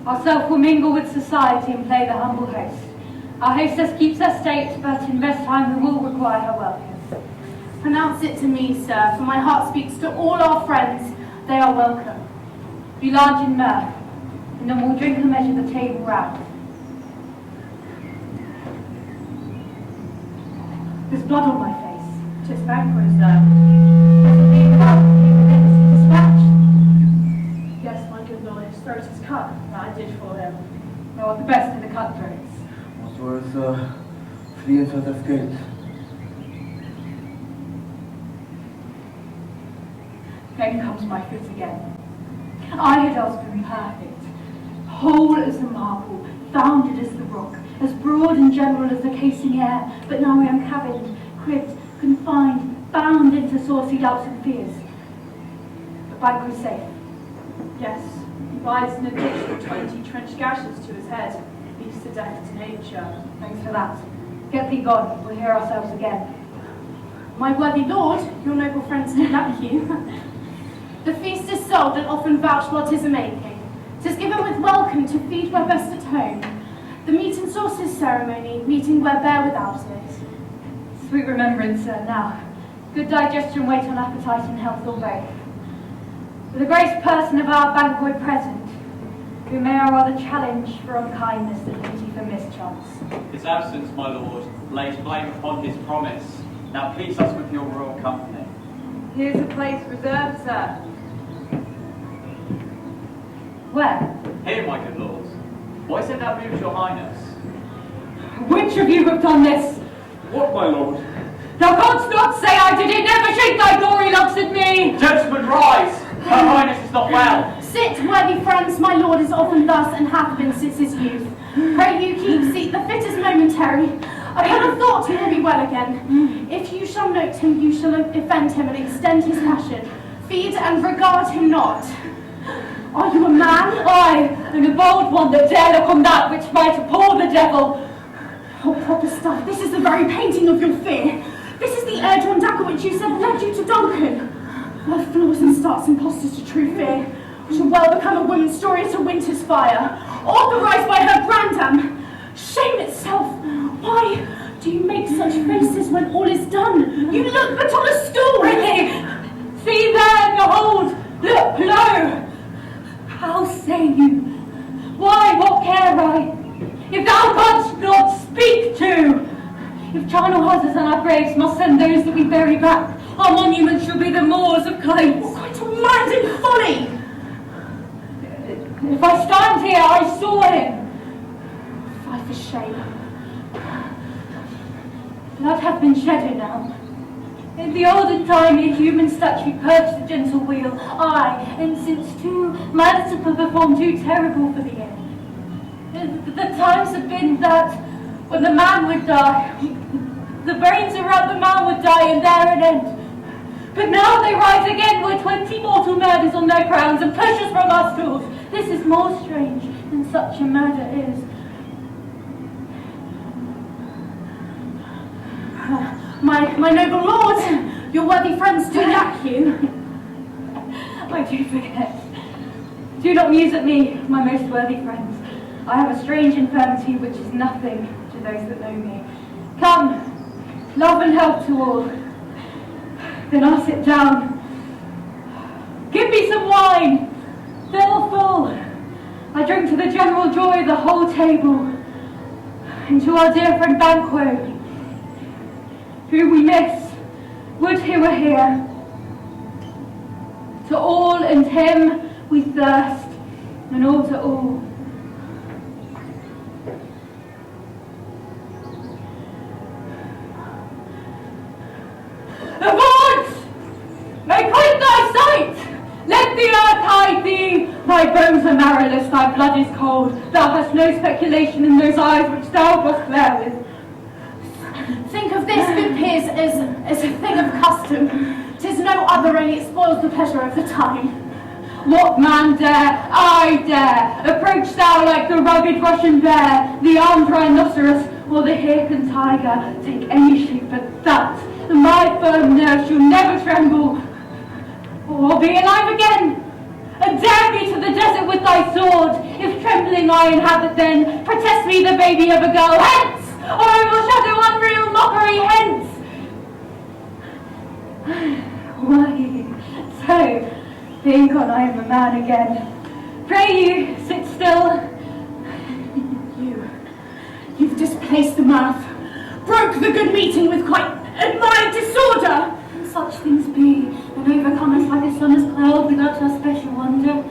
Ourself will mingle with society and play the humble host. Our hostess keeps her state, but in best time we will require her welcome. Pronounce it to me, sir, for my heart speaks to all our friends. They are welcome. Be large in mirth, and then we'll drink and measure the table round. There's blood on my face. 'Tis banquet, sir. Yes, my good lord, his throat is cut, but I did for him. Thou art the best of the cutthroats. What was fleeing has escaped. Then comes my foot again. I had asked for perfect, whole as the marble, founded as the rock, as broad and general as the casing air, but now I am cabined, cribbed, confined, bound into saucy doubts and fears. But Banquo's safe. Yes, he lies in a ditch with 20 trench gashes to his head. Leaves to death to nature. Thanks for that. Get thee gone, we'll hear ourselves again. My worthy lord, your noble friends do lack you. The feast is sold and often vouched while 'tis a-making. 'Tis given with welcome to feed where best at home. The meat and sauces ceremony, meeting where bear without it. Sweet remembrance, sir. Now, good digestion wait on appetite and health or both. For the grace person of our Banquo present, who may I rather challenge for unkindness than pity for mischance. His absence, my lord, lays blame upon his promise. Now please us with your royal company. Here's a place reserved, sir. Where? Here, my good lords. Why said that moves your highness? Which of you have done this? What, my lord? Thou canst not say I did it, never shake thy glory looks at me! Gentlemen, rise! Her highness is not well. Sit, worthy friends, my lord is often thus and hath been since his youth. Pray you keep seat, the fit is momentary. I had a thought he will be well again. If you shall note him, you shall offend him and extend his passion. Feed and regard him not. Are you a man? I am a bold one that dare look on that which might appall the devil. Oh, proper stuff. This is the very painting of your fear. This is the air drawn dagger which you said led you to Duncan. What flaws and starts impostors to true fear. Shall well become a woman's story at a winter's fire. Authorized by her grandam. Shame itself. Why do you make such faces when all is done? You look but on a stool. Really? See there, behold, look below. How say you? Why, what care I? If thou canst not speak to, if charnel houses and our graves must send those that we bury back, our monuments shall be the moors of kites. What kind of maddening folly! If I stand here, I saw him. Fie for shame. Blood hath been shed here now. In the olden time, a human statue purged the gentle wheel. Aye, and since too, man to perform too terrible for the end. The times have been that when the man would die, the brains around the man would die and there an end. But now they rise again with 20 mortal murders on their crowns and pushes from our stools. This is more strange than such a murder is. My noble lord, your worthy friends do lack you. I do forget. Do not muse at me, my most worthy friends. I have a strange infirmity which is nothing to those that know me. Come, love and health to all. Then I'll sit down. Give me some wine. Fill full. I drink to the general joy of the whole table. And to our dear friend Banquo, who we miss, would he were here. To all and him we thirst, and all to all. Avaunt! May quit thy sight! Let the earth hide thee! Thy bones are marrowless, thy blood is cold. Thou hast no speculation in those eyes which thou dost glare with. Think of this, good peers, as a thing of custom. 'Tis no other, only it spoils the pleasure of the time. What man dare? I dare! Approach thou like the rugged Russian bear, the armed rhinoceros, or the Hircan tiger. Take any shape but that, and my firm nerves shall never tremble. Or be alive again, and dare me to the desert with thy sword. If trembling I inhabit then, protest me the baby of a girl. Hence! Or I will shadow unreal mockery hence. Why, so, being gone I am a man again. Pray you, sit still. You've displaced the mirth, broke the good meeting with quite admired disorder. Such things be, and overcome us like a sunless cloud without our special wonder.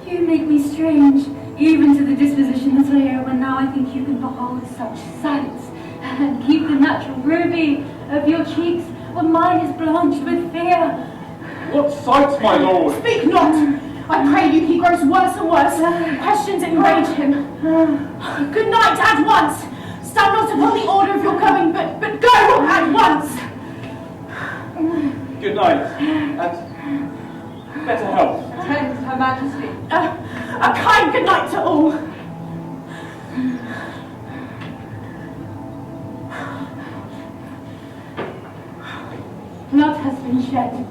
You make me strange, even to the disposition that I hear when now I think you can behold such sights, and keep the natural ruby of your cheeks when mine is blanched with fear. What sight, my lord? Speak not! I pray you, he grows worse and worse. Questions enrage him. Good night at once. Stand not upon the order of your going, but go at once. Good night, and better health. Attend Her Majesty. A kind good night to all. Blood has been shed.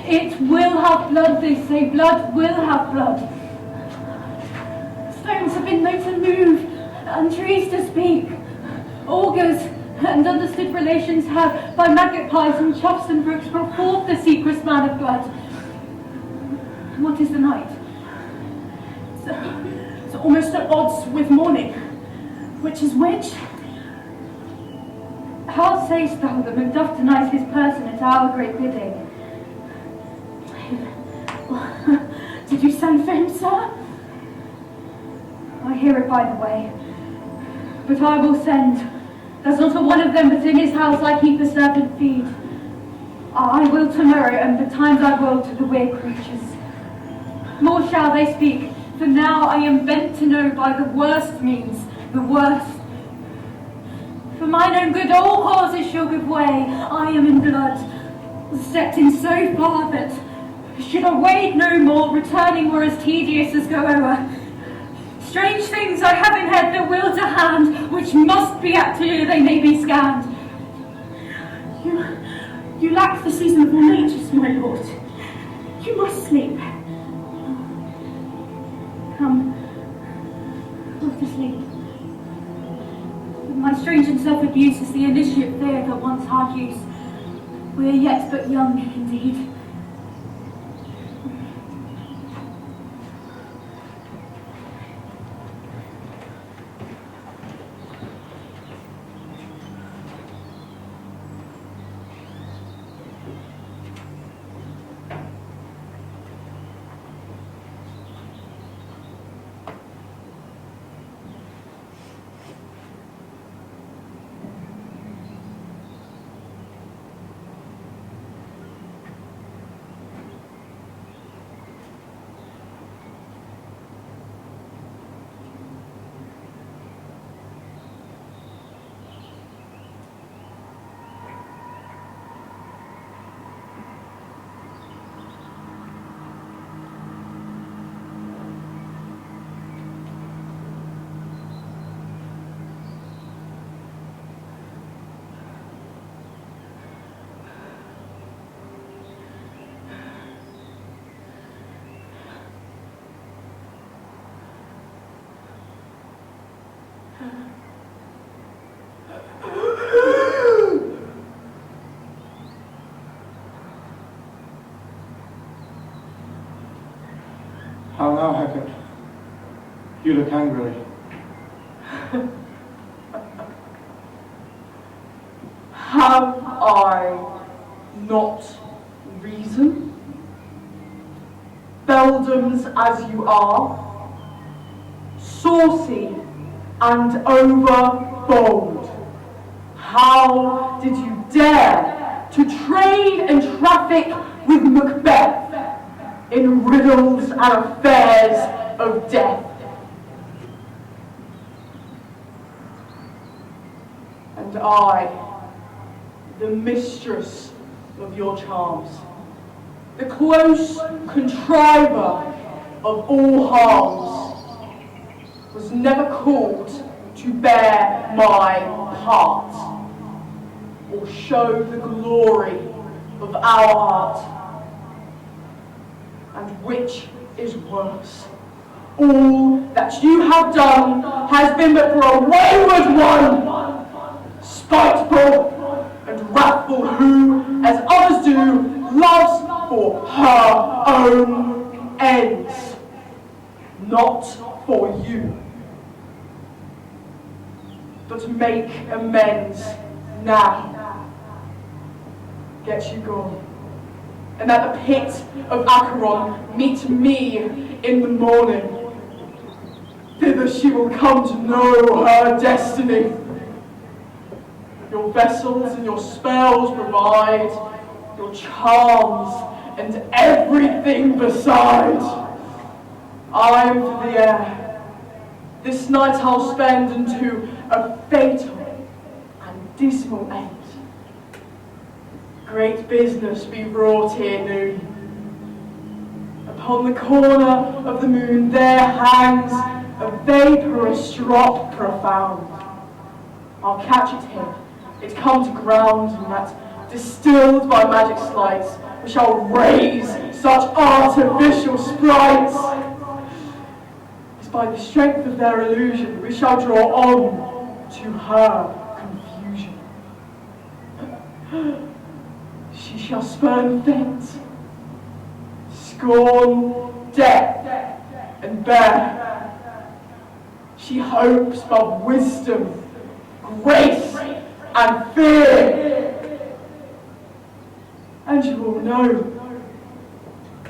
It will have blood, they say. Blood will have blood. Stones have been known to move, and trees to speak. Augurs and understood relations have, by magpies and choughs and brooks, brought forth the secret man of blood. What is the night? It's almost at odds with morning. Which is which? How sayest thou that Macduff denies his person at our great bidding? Did you send for him, sir? I hear it by the way. But I will send. There's not a one of them but in his house I keep a servant feed. I will tomorrow, and betimes I will to the weird creatures. More shall they speak, for now I am bent to know by the worst means, the worst. For mine own good all causes shall give way. I am in blood, stepped in so far that should I wade no more, returning were as tedious as go o'er. Strange things I have in head that will to hand, which must be apt to they may be scanned. You lack the seasonable natures, my lord. You must sleep. Come, off to sleep. My strange and self-abuse is the initiate fear that once hard use. We are yet but young, indeed. How now, Hecate? You look angry. Have I not reason? Beldams as you are, saucy and over-bold, how did you dare to trade and traffic with Macbeth in riddles and affairs of death? And I, the mistress of your charms, the close contriver of all harms, was never called to bear my part, or show the glory of our art. And which is worse, all that you have done has been but for a wayward one, spiteful and wrathful, who, as others do, loves for her own ends, not for you. But make amends now. Get you gone. And at the pit of Acheron, meet me in the morning. Thither she will come to know her destiny. Your vessels and your spells provide, your charms, and everything beside. I am for the air. This night I'll spend unto a fatal and dismal end. Great business be wrought here noon. Upon the corner of the moon there hangs a vaporous drop profound. I'll catch it here, it come to ground, and that, distilled by magic sleights, we shall raise such artificial sprites, as by the strength of their illusion we shall draw on to her confusion. She shall spurn fate, scorn death, and bear. She hopes but wisdom, grace, and fear. And you all know,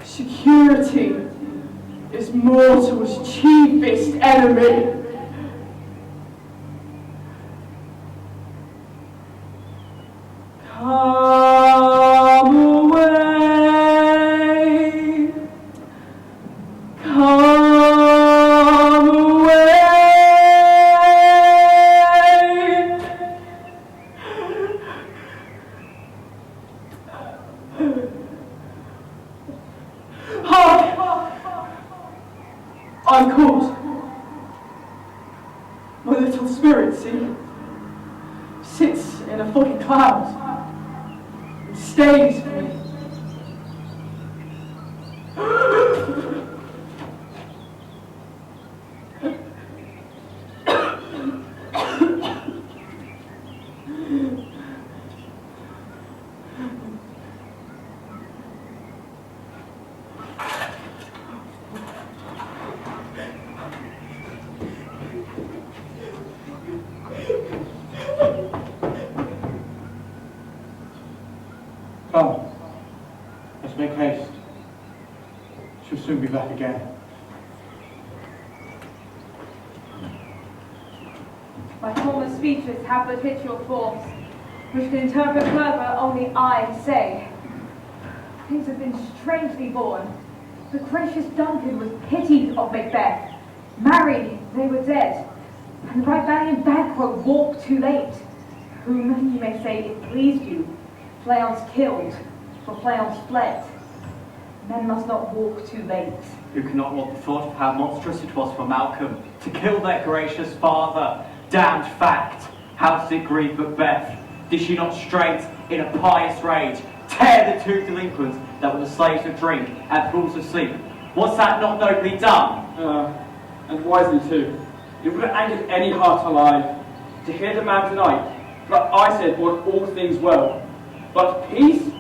security is mortal's chiefest enemy. Come away, come away. Hark! I'm called. My little spirit, see, sits in a foggy cloud and stays for me. Come, let's make haste. She'll soon be back again. My former speeches have but habitual forms, which can interpret further only I say. Things have been strangely born. The gracious Duncan was pitied of Macbeth. Married, they were dead. And the right valiant Banquo walked too late. Whom, you may say, it pleased you. Fleance killed, for Fleance fled. Men must not walk too late. Who cannot want the thought of how monstrous it was for Malcolm to kill their gracious father? Damned fact! How does it grieve Macbeth? Did she not straight, in a pious rage, tear the two delinquents that were the slaves of drink and pools of sleep? Was that not nobly done? And wisely too. It would have angered any heart alive to hear the man tonight, that I said want all things well. But peace?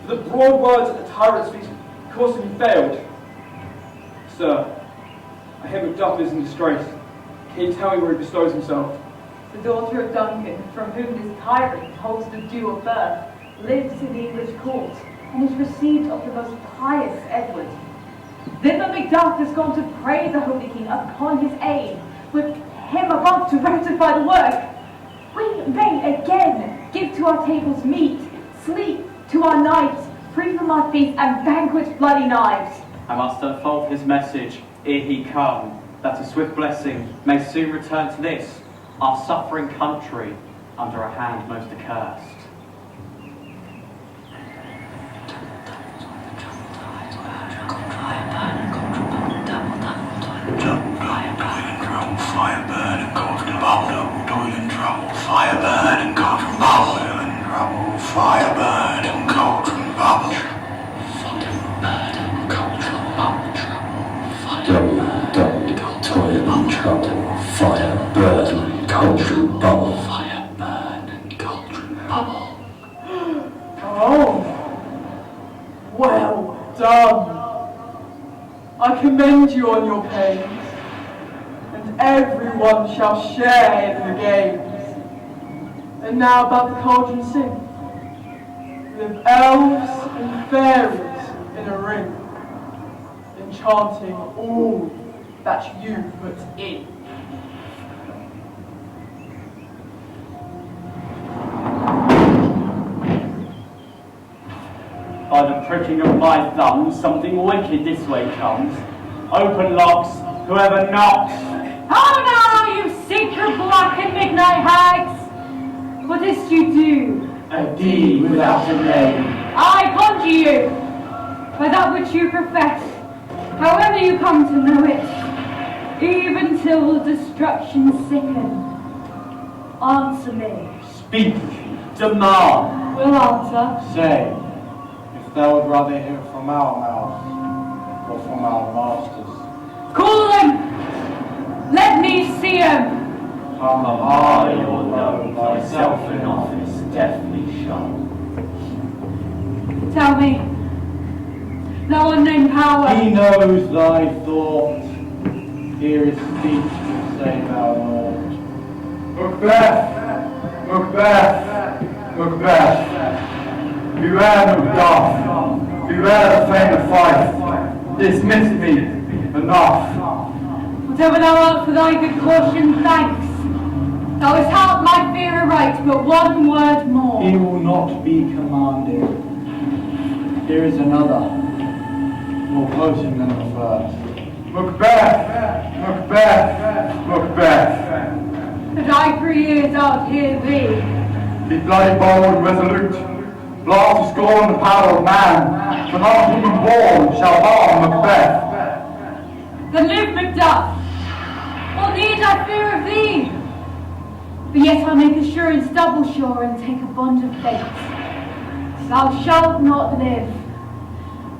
The broad words that the tyrant speaks caused to be failed. Sir, I hear Macduff is in disgrace. Can you tell me where he bestows himself? The daughter of Duncan, from whom this tyrant holds the due of birth, lives in the English court, and is received of the most pious Edward. Thither Macduff has gone to pray the Holy King upon his aid, with him above to rectify the work. We may again give to our tables meat, sleep to our nights, free from our feasts and banquets bloody knives. I must unfold his message ere he come, that a swift blessing may soon return to this, our suffering country, under a hand most accursed. Fire burn and cauldron bubble, toil and trouble, fire burn and cauldron bubble, and trouble, fire burn and cauldron bubble. Toil and trouble, fire burn and cauldron bubble. Fire burn and cauldron bubble. Oh, well done. I commend you on your pains. Everyone shall share in the games. And now about the cauldron sing. With elves and fairies in a ring, enchanting all that you put in. a pricking of my thumb, something wicked this way comes. Open locks, whoever knocks. How now, you secret black and midnight hags! What is you do? A deed without a name. I conjure you, by that which you profess, however you come to know it, even till destruction sicken. Answer me. Speak, demand. Will answer. Say, if thou would rather hear from our mouths, or from our masters. Call them! Let me see them! I will know thyself in office, deftly shown. Tell me, thou unknown power. He knows thy thought. Here is speech to say thou naught. Macbeth! Macbeth! Macbeth! Beware Macduff! Beware the flame of fight! Dismiss me! Enough! Whatever thou art for thy good caution, thanks. Thou hast helped my fear aright, but one word more. He will not be commanded. Here is another, more potent than the first. Macbeth! Macbeth! Macbeth! And I for years out hear thee. Be bloody bold and resolute. Blast to scorn the power of man, for not human born shall harm Macbeth. Then live Macduff. What need I fear of thee? But yet I make assurance double sure and take a bond of fate. Thou shalt not live,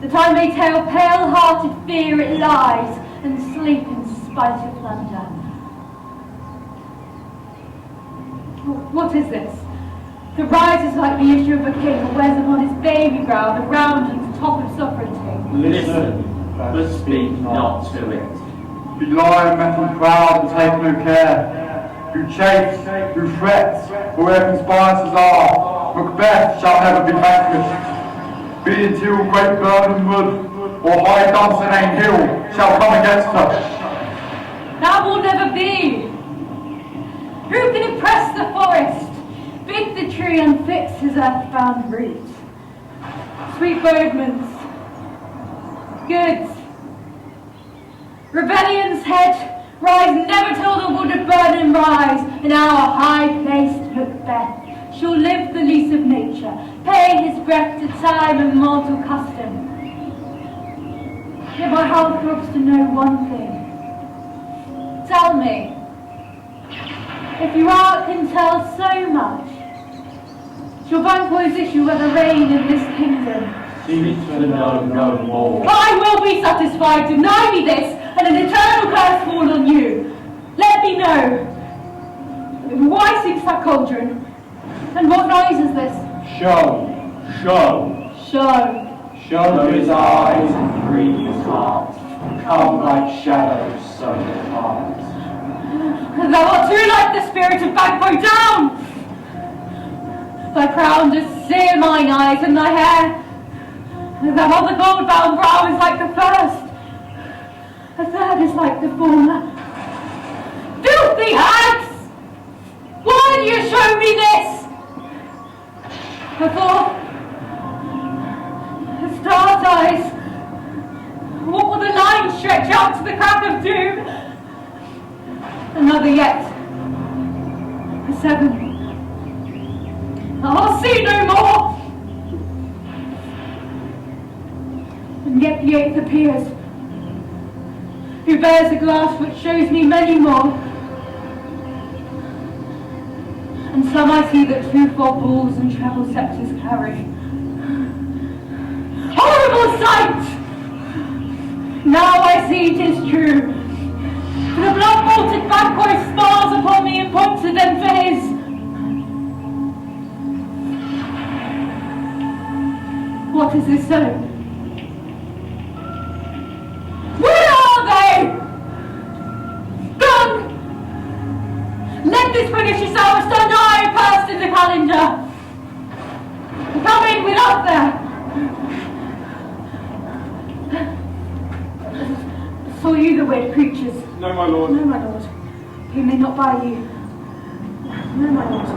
that I may tell pale-hearted fear it lies, and sleep in spite of plunder. What is this? That rises like the issue of a king, and wears upon his baby brow the round and top of sovereignty. Listen, but speak not to it. Be lion metal proud and take no care. Who chafes, who frets, or where conspirators are, Macbeth shall never be vanquished. Be it till great Birmingham Wood, or high Dunsinane Hill, shall come against her. That will never be. Who can impress the forest, bid the tree and fix his earthbound root? Sweet bodements, goods, rebellion's head, rise never till the wood of Burnham rise, and our high-placed Macbeth shall live the lease of nature, paying his breath to time and mortal custom. Yet my heart throbs to know one thing. Tell me, if your art can tell so much, shall banquos issue whether reign in this kingdom? Seek to know no more. I will be satisfied. Deny me this, and an eternal curse fall on you. Let me know. Why sinks that cauldron? And what noise is this? Show. Show. Show. Show His eyes and breathe his heart. Come like shadows, so depart. Thou art too like the spirit of Bagbo down. Thy crown does sear mine eyes, and thy hair, thy other gold-bound brow is like the first. A third is like the former. Filthy hags! Why do you show me this? A fourth, the star's eyes. What will the line stretch out to the crack of doom? Another yet. A seventh. I'll see no more. And yet the eighth appears, who bears a glass which shows me many more. And some I see that twofold balls and treble sceptres carry. Horrible sight! Now I see 'tis true. For the blood-bolted Banquo smiles upon me and points to them for his. What is this so? Where are they? Gone! Let this pernicious hour stand I pursed in the calendar. Come in without there. Saw you the weird creatures? No, my lord. No, my lord. Came they not by you? No, my lord.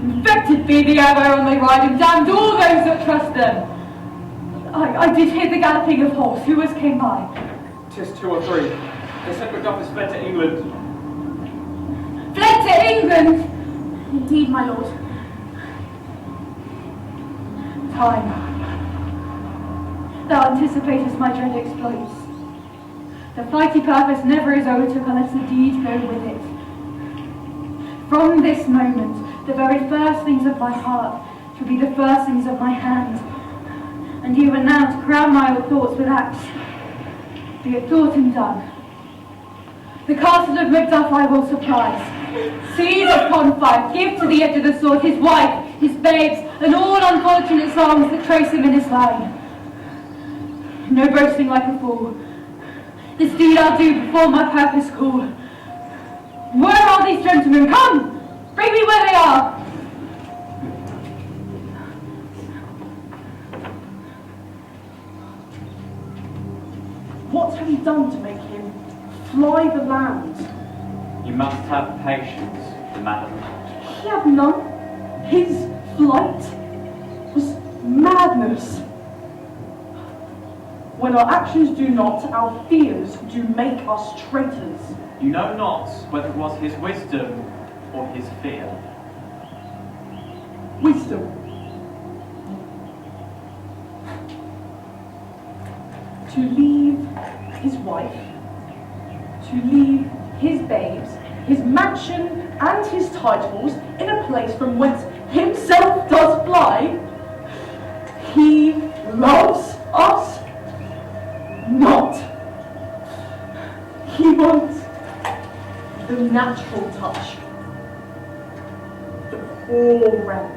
Infected be the arrow on they ride, and damned all those that trust them. I did hear the galloping of horse. Who else came by? 'Tis 2 or 3. They said Macduff has fled to England. Fled to England! Indeed, my lord. Time. Thou anticipatest my dread exploits. The flighty purpose never is overtook unless the deed go with it. From this moment, the very first things of my heart shall be the first things of my hand. And even now, to crown my old thoughts with acts, be it thought and done. The castle of Macduff I will surprise. Seize upon fight, give to the edge of the sword his wife, his babes, and all unfortunate songs that trace him in his line. No boasting like a fool. This deed I'll do before my purpose call. Where are these gentlemen? Come! Bring me where they are! What have you done to make him fly the land? You must have patience, madam. He had none. His flight was madness. When our actions do not, our fears do make us traitors. You know not whether it was his wisdom or his fear. Wisdom. To leave his wife, to leave his babes, his mansion and his titles in a place from whence himself does fly. He loves us not. He wants the natural touch. The poor wren,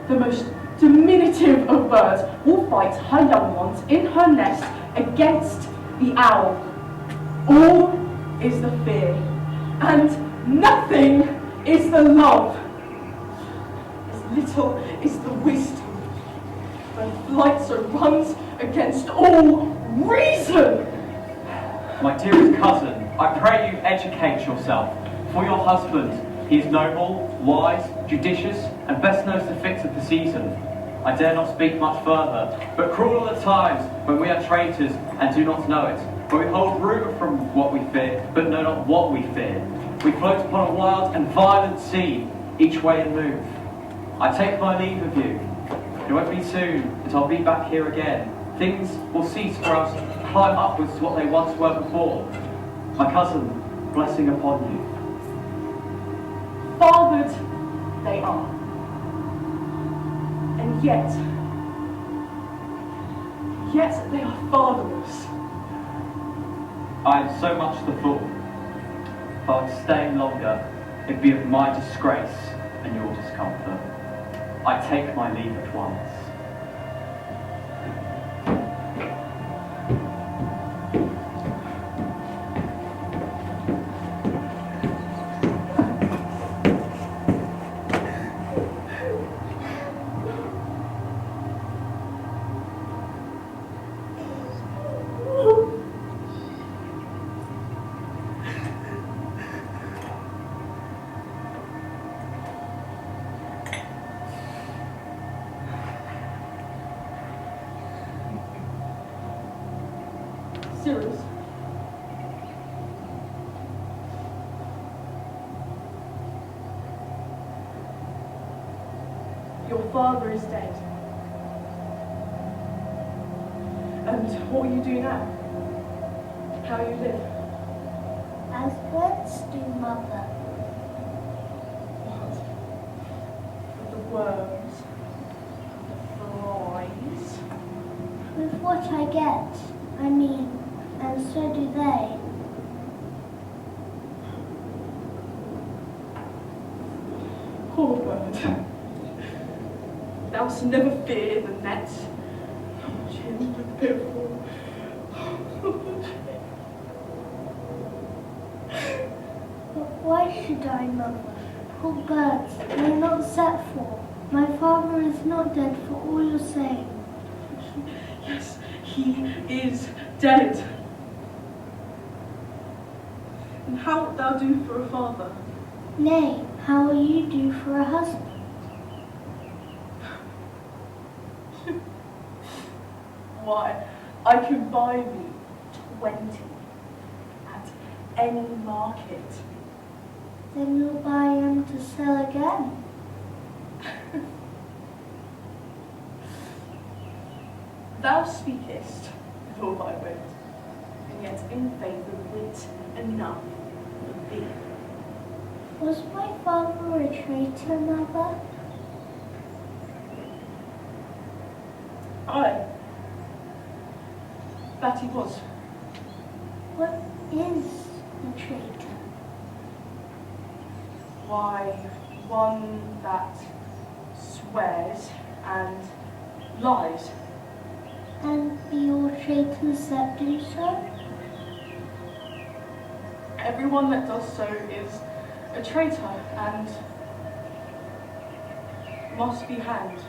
the most diminutive of birds, will fight her young ones in her nest against the owl. All is the fear, and nothing is the love. As little is the wisdom. When flight so runs against all reason. My dearest cousin, I pray you educate yourself. For your husband, he is noble, wise, judicious, and best knows the fits of the season. I dare not speak much further, but cruel are the times when we are traitors and do not know it. For we hold root from what we fear, but know not what we fear. We float upon a wild and violent sea, each way and move. I take my leave of you. It won't be soon that I'll be back here again. Things will cease for us to climb upwards to what they once were before. My cousin, blessing upon you. Fathered they are. And yet they are fatherless. I am so much the fool. If I were staying longer, it'd be of my disgrace and your discomfort. I take my leave at once. Serious. Your father is dead. And what will you do now? How you live? As birds do, mother. What? With the worms, the flies. With what I get, I mean, and so do they. Poor bird. Thou'st never fear the net. Chin with pitiful. But why should I, mother? Poor birds, they're not set for. My father is not dead for all you're saying. Yes, he is dead. And how wilt thou do for a father? Nay, how will you do for a husband? Why, I can buy me 20 at any market. Then you'll buy him to sell again. Thou speakest with all thy wit, and yet in favour wit enough for thee. Was my father a traitor, Mother? Aye, that he was. What is a traitor? Why, one that swears and lies. And be all traitors that do so? Everyone that does so is a traitor and must be hanged.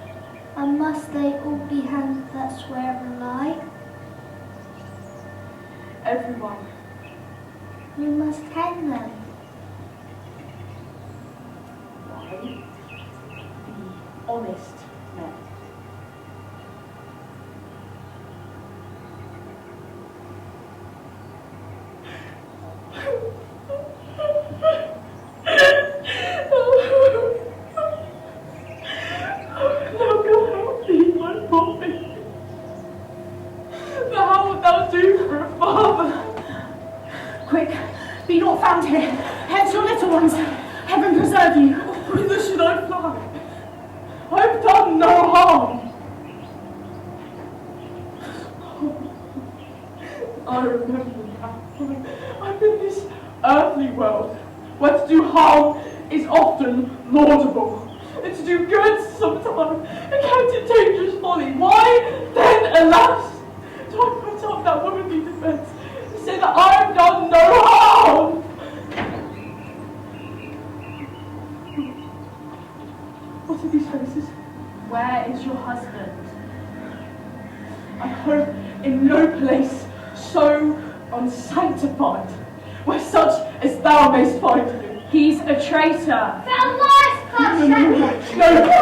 And must they all be hanged that swear and lie? Everyone. We must hang them. Why? The honest men. Now God help thee, my poor baby. Now how wilt thou do for a father? Quick, be not found here. Hence your little ones. Heaven preserve you. Whither should I fly? I've done no harm. I remember now. I'm in this earthly world where to do harm is often laudable, and to do good sometimes accounted dangerous folly. Why then, alas, do I put up that womanly defence to say that I have done no harm? What are these faces? Where is your husband? I hope in no place so unsanctified, where such as thou mayst find him. He's a traitor. Thou liest, Pasha!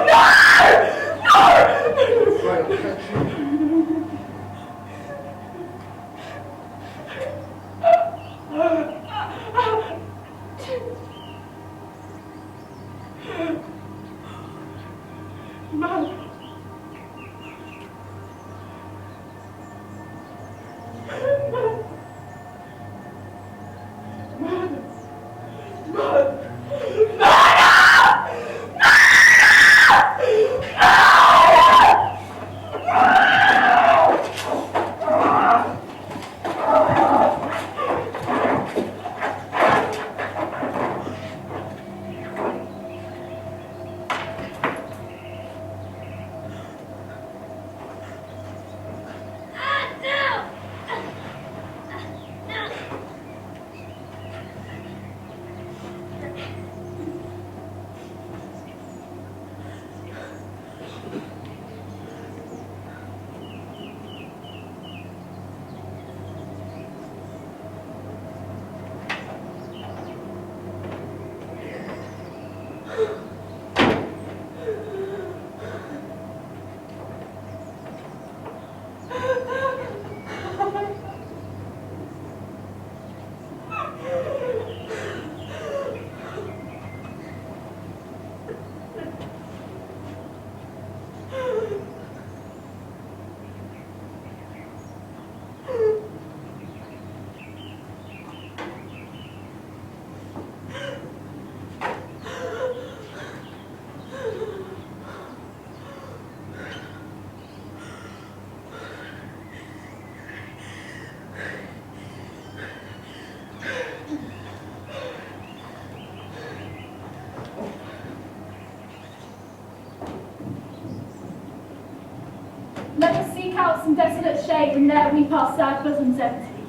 Let us seek out some desolate shade, and there weep our sad bosoms empty.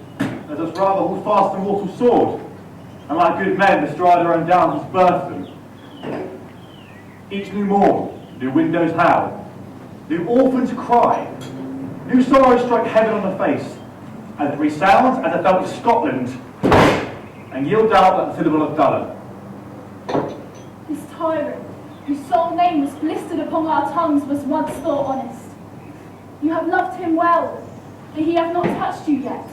Let us rather hold fast the mortal sword, and like good men bestride our own downs as birth them. Each new morn, new windows howl, new orphans cry, new sorrows strike heaven on the face, as it resounds as it fell to Scotland, and yield out at the syllable of Dulham. This tyrant, whose sole name was blistered upon our tongues, was once thought honest. You have loved him well, but he hath not touched you yet.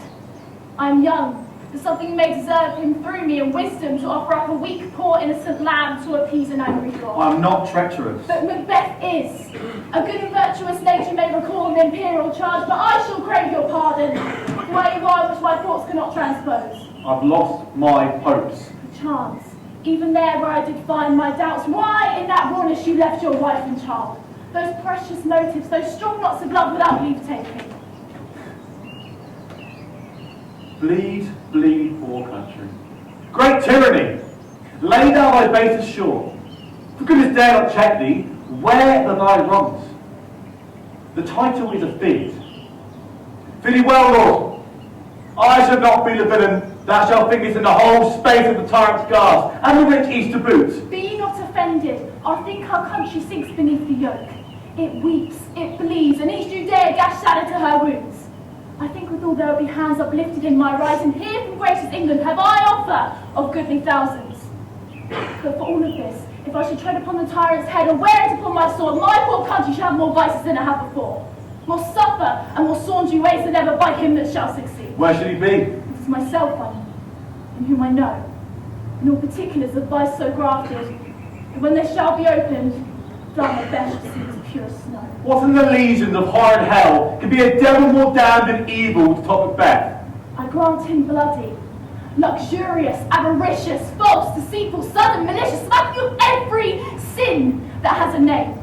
I am young, but something may deserve him through me, and wisdom to offer up a weak, poor, innocent lamb to appease an angry God. I am not treacherous. But Macbeth is. A good and virtuous nature may recall an imperial charge, but I shall crave your pardon. Why you are which my thoughts cannot transpose. I've lost my hopes. Perchance, even there where I did find my doubts, why in that rawness you left your wife and child? Those precious motives, those strong knots of love without leave taking. Bleed, bleed, poor country. Great tyranny! Lay down thy base ashore. For goodness dare not check thee, where are thy wrongs? The title is a fid. Fid thee well, Lord. I shall not be the villain that shall think this in the whole space of the tyrant's guards, and the rich east to boot. Be ye not offended, I think our country sinks beneath the yoke. It weeps, it bleeds, and each new day a gash added to her wounds. I think withal there will be hands uplifted in my right, and here from gracious England have I offer of goodly thousands. But for all of this, if I should tread upon the tyrant's head or wear it upon my sword, my poor country shall have more vices than it had before. More supper and more sauntery ways than ever by him that shall succeed. Where should he be? It is myself I know, and whom I know, and all particulars of vice so grafted, that when they shall be opened, down the bench shall seem as pure snow. What in the legions of horrid hell can be a devil more damned than evil to top Macbeth? I grant him bloody, luxurious, avaricious, false, deceitful, sudden, malicious, smacking of every sin that has a name.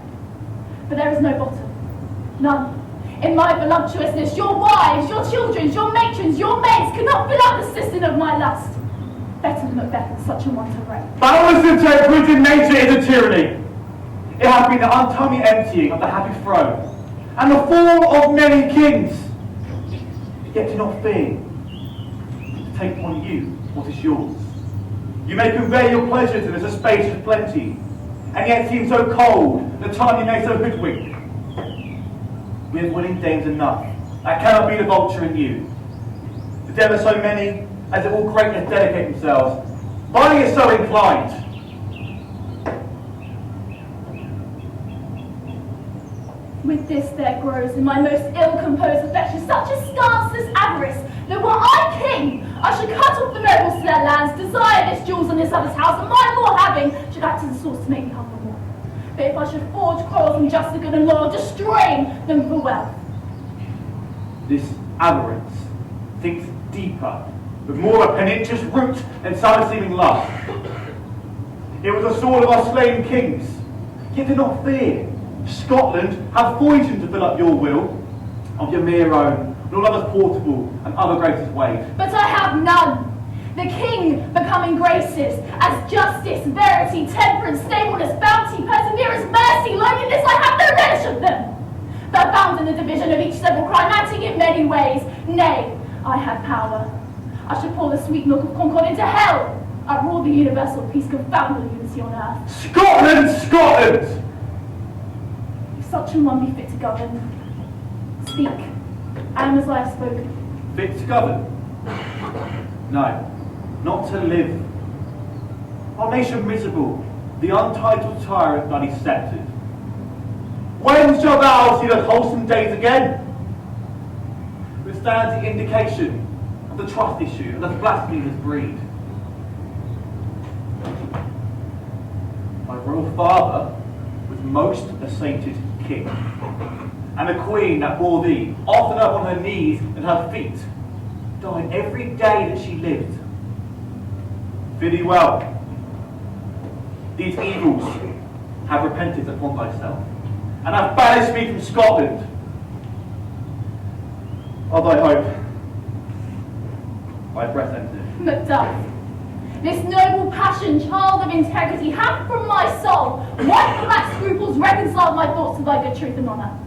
But there is no bottom, none. In my voluptuousness, your wives, your children, your matrons, your maids cannot fill up the cistern of my lust. Better than Macbeth in such a one to reign. Boundless intemperance in nature is a tyranny. It hath been the untimely emptying of the happy throne, and the fall of many kings. Yet do not fear to take upon you what is yours. You may convey your pleasures in a space of plenty, and yet seem so cold, the time you may so hoodwink. We have willing dames enough, that cannot be the vulture in you. The devil so many, as it all greatness dedicate themselves, finding it so inclined. With this there grows in my most ill-composed affection such a scarceless avarice, that were I king, I should cut off the nobles to their lands, desire this jewels in this other's house, and my more having should act as a source to make me humble more. But if I should forge quarrels from just the good and loyal, destroying them for wealth. This avarice sinks deeper, with more of a pernicious root than some seeming love. It was the sword of our slain kings, yet do not fear. Scotland have poison to fill up your will, of your mere own, and all others portable and other graces weighed. But I have none. The king becoming graces, as justice, verity, temperance, stableness, bounty, perseverance, mercy, loneliness, I have no relish of them. But found in the division of each several crime, acting in many ways. Nay, I have power. I should pour the sweet milk of concord into hell. I rule the universal peace, confound the unity on earth. Scotland, Scotland! If such an one be fit to govern, speak. I am as I have spoken. Fit to govern? No, not to live. Our nation miserable, the untitled tyrant bloody sceptred. When shall thou see those wholesome days again? Which stands the indication of the trust issue of the blasphemous breed. My royal father was most a sainted king, and the queen that bore thee, often up on her knees and her feet, died every day that she lived. Fare thee well. These evils have repented upon thyself, and have banished me from Scotland. Of thy hope, thy breath ended. Macduff, this noble passion, child of integrity, hath from my soul, wiped the black scruples, reconciled my thoughts to thy good truth and honour.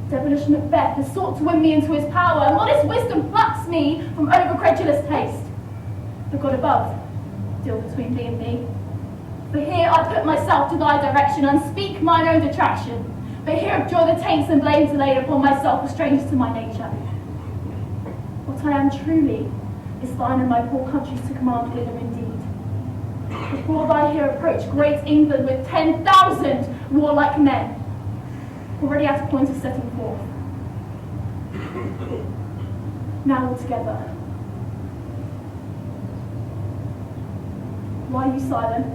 Devilish Macbeth has sought to win me into his power, and modest wisdom plucks me from over-credulous taste. The God above, deal between thee and me. For here I put myself to thy direction, and speak mine own detraction. But here abjure the taints and blames laid upon myself for strangers to my nature. What I am truly is thine and my poor country's to command whither indeed. Before thy here approach great England with 10,000 warlike men, already at a point of setting forth. Now all together. Why are you silent?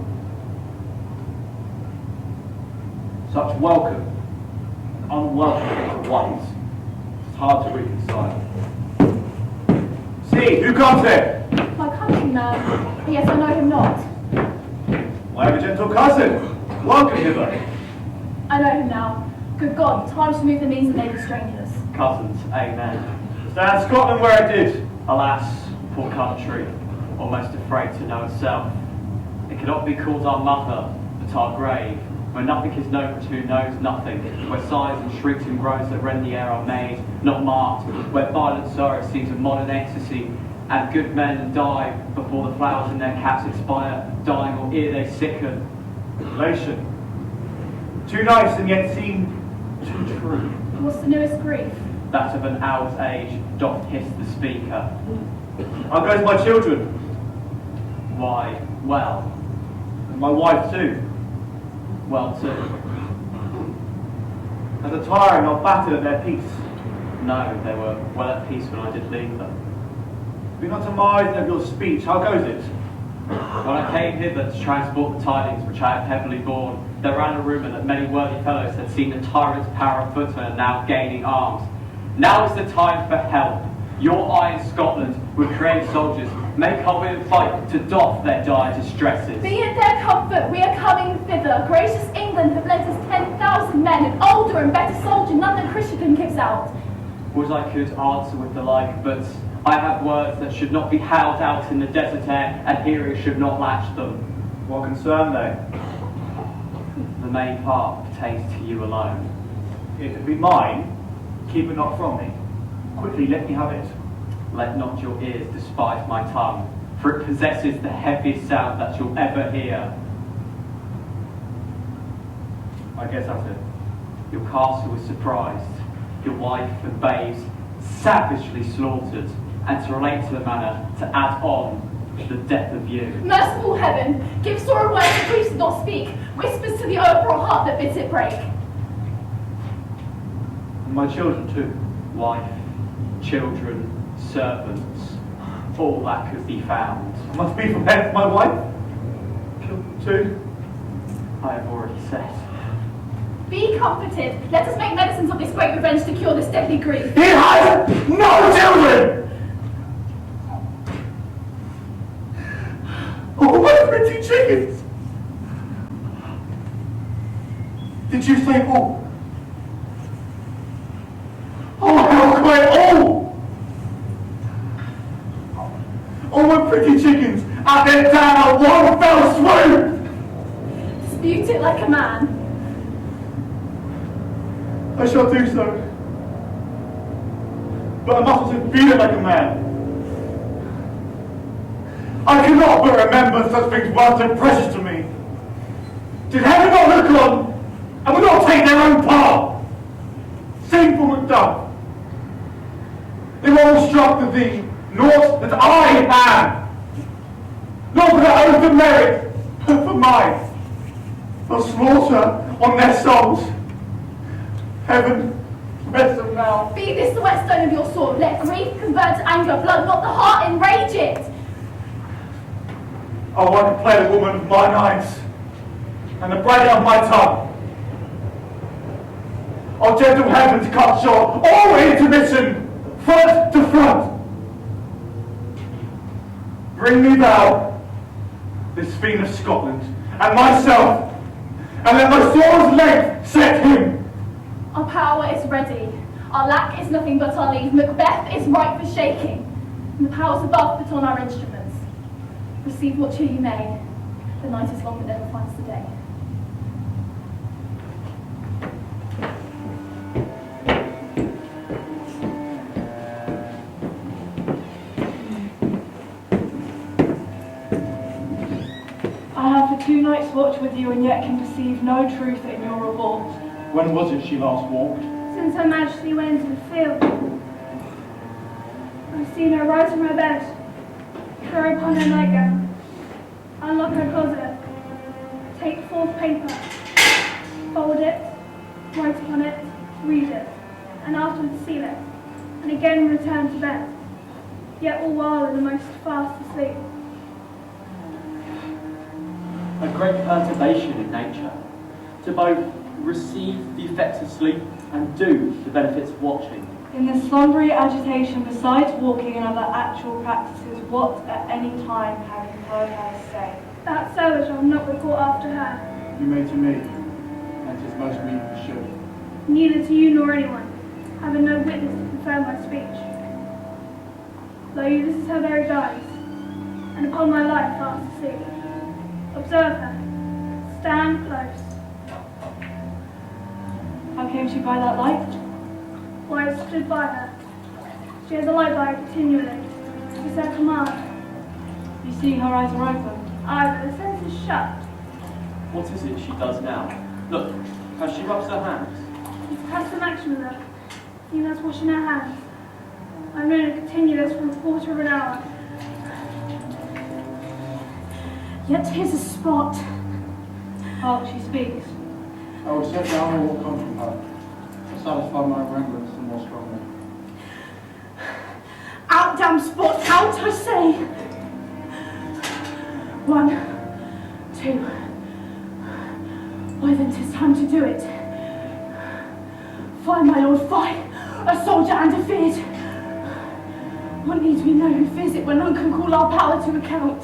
Such welcome, and unwelcome at once. It's hard to reconcile. See, who comes here? My countryman. Yes, I know him not. My ever gentle cousin. Welcome hither. I know him now. Good God, time to move the means that may be strangers. Cousins, amen. Stand Scotland where it did. Alas, poor country, almost afraid to know itself. It cannot be called our mother, but our grave, where nothing is known but who knows nothing, where sighs and shrieks and groans that rend the air are made, not marked, where violent sorrow seems a modern ecstasy, and good men die before the flowers in their caps expire, dying or ere they sicken. Relation. Too nice and yet seem too true. What's the newest grief? That of an hour's age doth hiss the speaker. How goes my children? Why, well. And my wife too. Well too. As a tiring or battered at their peace. No, they were well at peace when I did leave them. Be not surmised of your speech, how goes it? When I came hither to transport the tidings which I have heavily borne, there ran a rumour that many worthy fellows had seen the tyrant's power of footmen and now gaining arms. Now is the time for help. Your eye in Scotland will create soldiers, make our women fight to doff their dire distresses. Be it their comfort, we are coming thither. Gracious England have lent us 10,000 men, an older and better soldier, none than Christendom gives out. Would I could answer with the like, but I have words that should not be howled out in the desert air, and hearing should not latch them. What concern they? The main part pertains to you alone. If it be mine, keep it not from me. Quickly let me have it. Let not your ears despise my tongue, for it possesses the heaviest sound that you'll ever hear. I guess that's it. Your castle was surprised, your wife and babes savagely slaughtered, and to relate to the manner, to add on the death of you. Merciful heaven, give sorrow words that grief did not speak, whispers to the overall heart that bids it break. And my children too. Wife, children, servants, all that could be found. I must be from hence my wife. Children too. I have already said. Be comforted. Let us make medicines of this great revenge to cure this deadly grief. He has no children! Oh, my pretty chickens! Did you say all? Oh, how quite all! Oh, my pretty chickens! And they're down at one fell swoop! Dispute it like a man. I shall do so. But I must also feel it like a man. I cannot but remember such things once so precious to me. Did heaven not look on, and would not take their own part? Shameful Macduff. They were all struck to thee, naught that I am. Not for their oath of merit, but for mine. For slaughter on their souls. Heaven, rest them now. Be this the whetstone of your sword. Let grief convert to anger, blood, not the heart, enrage it. Oh, I can play the woman of mine eyes, and the bread of my tongue. Oh, gentle heavens, cut short all intermission, front to front. Bring me thou, this fiend of Scotland, and myself, and let my sword's length set him. Our power is ready. Our lack is nothing but our leave. Macbeth is ripe for shaking. And the powers above put on our instruments. Receive what cheer you may. The night is long but never finds the day. I have for 2 nights watch with you and yet can perceive no truth in your revolt. When was it she last walked? Since Her Majesty went into the field. I've seen her rise from her bed, throw upon her nightgown, unlock her closet, take forth paper, fold it, write upon it, read it, and afterwards seal it, and again return to bed. yet all while in the most fast asleep. A great perturbation in nature, to both receive the effects of sleep and do the benefits of watching. In the slumbery agitation, besides walking and other actual practices, what at any time have you heard her say? That so shall not be caught after her, You may to me, and 'tis most meet you should. neither to you nor anyone, having no witness to confirm my speech. Lo, you, this is her very guise, and upon my life fast asleep. Observe her, stand close. How came she by that light? Why, I stood by her. She has a light by her continually. It's her command. You see her eyes are open. Aye, but the sense is shut. What is it she does now? Look, how she rubs her hands. It's custom action with her. Even as washing her hands. I've known her continue this for a quarter of an hour. Yet here's a spot. Hark, she speaks. I will set down all what comes from her, to satisfy my remembrance the more strongly. Out, damn spot, out, I say. 1, 2. Why then 'tis time to do it. Fie, my lord, fie, a soldier and a feared. What needs we know who fears it when none can call our power to account?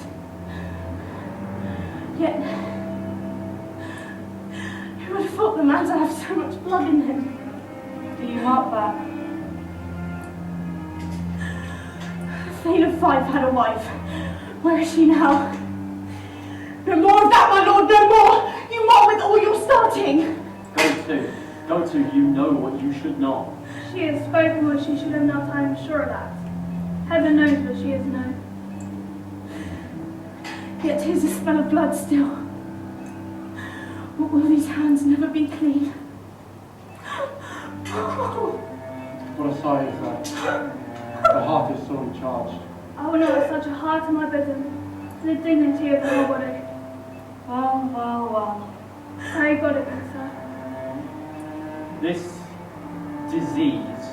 Yet, who would have thought the man to have so much blood in him? Do you mark that? Thane of Fife had a wife. Where is she now? No more of that, my lord, no more! You mock with all your starting! Go to, you know what you should not. She has spoken what she should have not, I am sure of that. Heaven knows what she has known. Yet here's a smell of blood still. What will these hands never be clean? What a sigh is that. The heart is sorely charged. I will not have such a heart in my bosom, to the dignity of my body. Well, well, well. Pray God of me, sir. This disease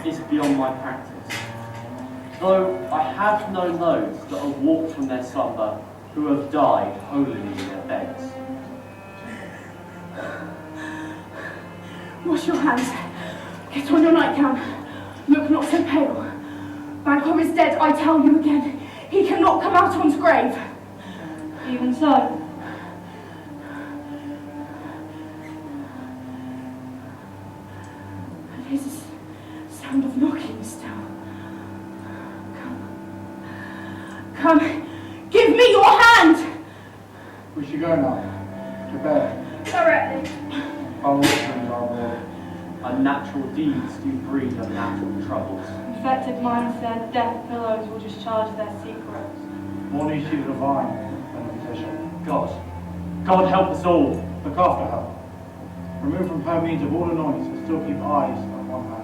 is beyond my practice. Though I have known those that have walked from their slumber who have died holily in their beds. Wash your hands. Get on your nightgown. Look not so pale. Banquo is dead, I tell you again. He cannot come out on's grave. Even so. There's a sound of knocking still. Come, give me your hand! We should go now. To bed. Directly. Our wisdoms are war. Unnatural deeds do breed unnatural troubles. Infected minds, their death pillows will discharge their secrets. More needs she the divine than the physician. God help us all. Look after her. Remove from her means of all annoyance and still keep eyes on one hand.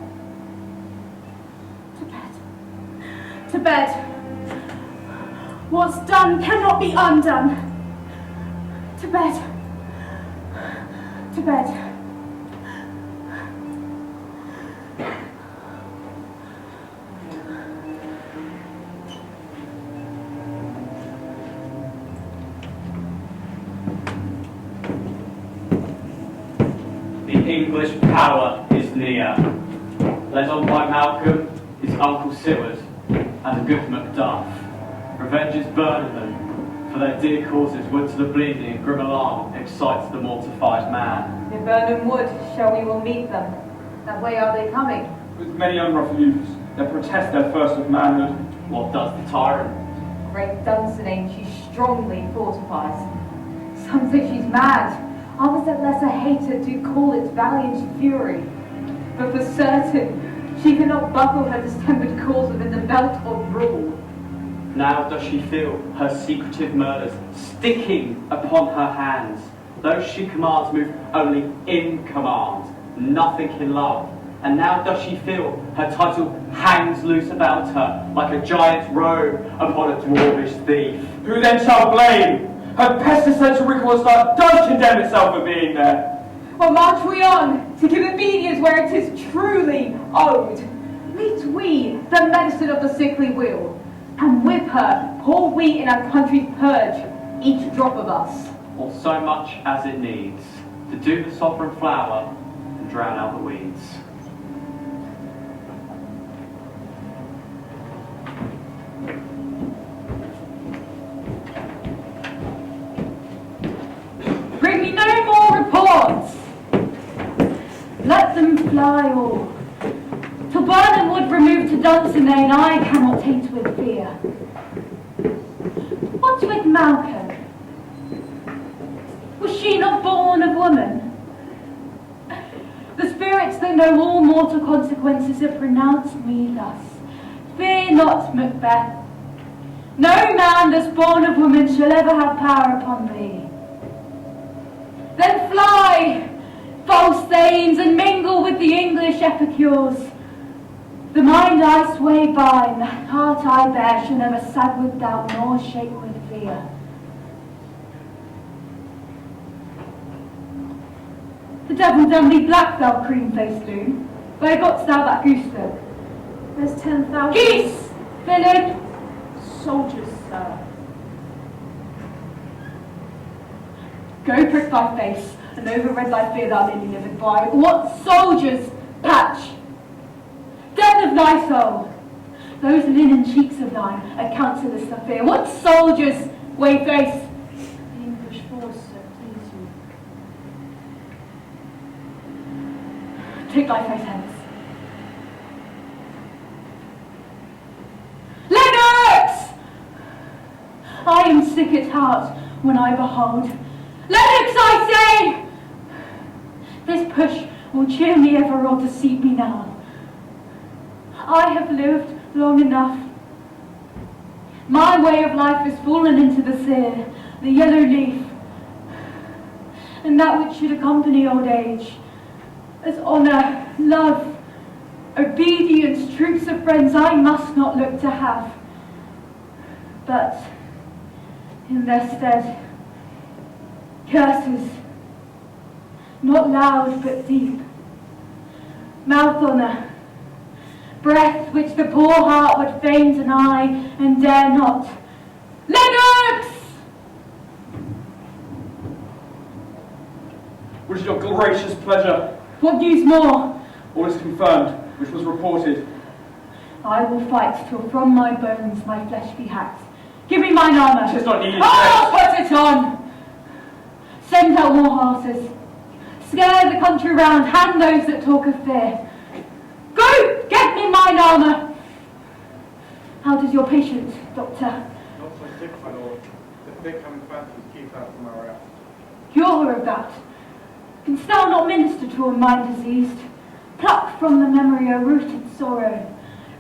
To bed. What's done cannot be undone. To bed. To bed. The English power is near. Led on by Malcolm, his uncle Seward, and the good Macduff. Revenge is burning them, for their dear causes would to the bleeding and grim alarm excites the mortified man. In Burnham Wood shall we will meet them. That way are they coming? With many unruffled youths that protest their first of manhood. What does the tyrant? Great Dunsinane she strongly fortifies. Some say she's mad, others that lesser hater do call it valiant fury. But for certain, she cannot buckle her distempered cause within the belt of rule. Now does she feel her secretive murders sticking upon her hands. Those she commands move only in command, nothing in love. And now does she feel her title hangs loose about her like a giant's robe upon a dwarvish thief. Who then shall blame? Her pestilential recourse does condemn itself for being there. Well, march we on, to give obedience where it is truly owed. Eat we the medicine of the sickly will, and with her pour we in our country's purge each drop of us. Or so much as it needs, to do the sovereign flower and drown out the weeds. Bring me no more reports. Let them fly all. Till Burnham would remove to Dunsinane, I cannot taint with fear. What with Malcolm? Was she not born of woman? The spirits that know all mortal consequences have pronounced me thus. Fear not, Macbeth. No man that's born of woman shall ever have power upon thee. Then fly, false thanes, and mingle with the English epicures. The mind I sway by, and the heart I bear, shall never sag with doubt nor shake with fear. The devil damn thee black, thou cream-faced loon. Where gotst thou that goose though? There's 10,000. Geese! Villain! Soldiers, sir. Go prick thy face, and overread thy fear thou lily livid by. What soldiers, Patch? Death of thy soul! Those linen cheeks of thine, a counselors for fear. What soldiers, Wayface? The English force, sir, please you. Take thy face hence. Lennox! I am sick at heart when I behold. Lennox, I say! This push will cheer me ever or deceive me now. I have lived long enough. My way of life has fallen into the sere, the yellow leaf, and that which should accompany old age, as honour, love, obedience, troops of friends I must not look to have, but in their stead, curses, not loud but deep, mouth honour, breath which the poor heart would fain deny and dare not. Lennox! What is your gracious pleasure? What news more? All is confirmed, which was reported. I will fight till from my bones my flesh be hacked. Give me mine armour. 'Tis not needed. Oh, put it on! Send out war horses. Scare the country round, hand those that talk of fear. Go, get me mine armour. How does your patient, doctor? Not so sick, my lord. The thick and fancies keep her from our rest. Cure her of that. Canst thou not minister to a mind diseased? Pluck from the memory a rooted sorrow.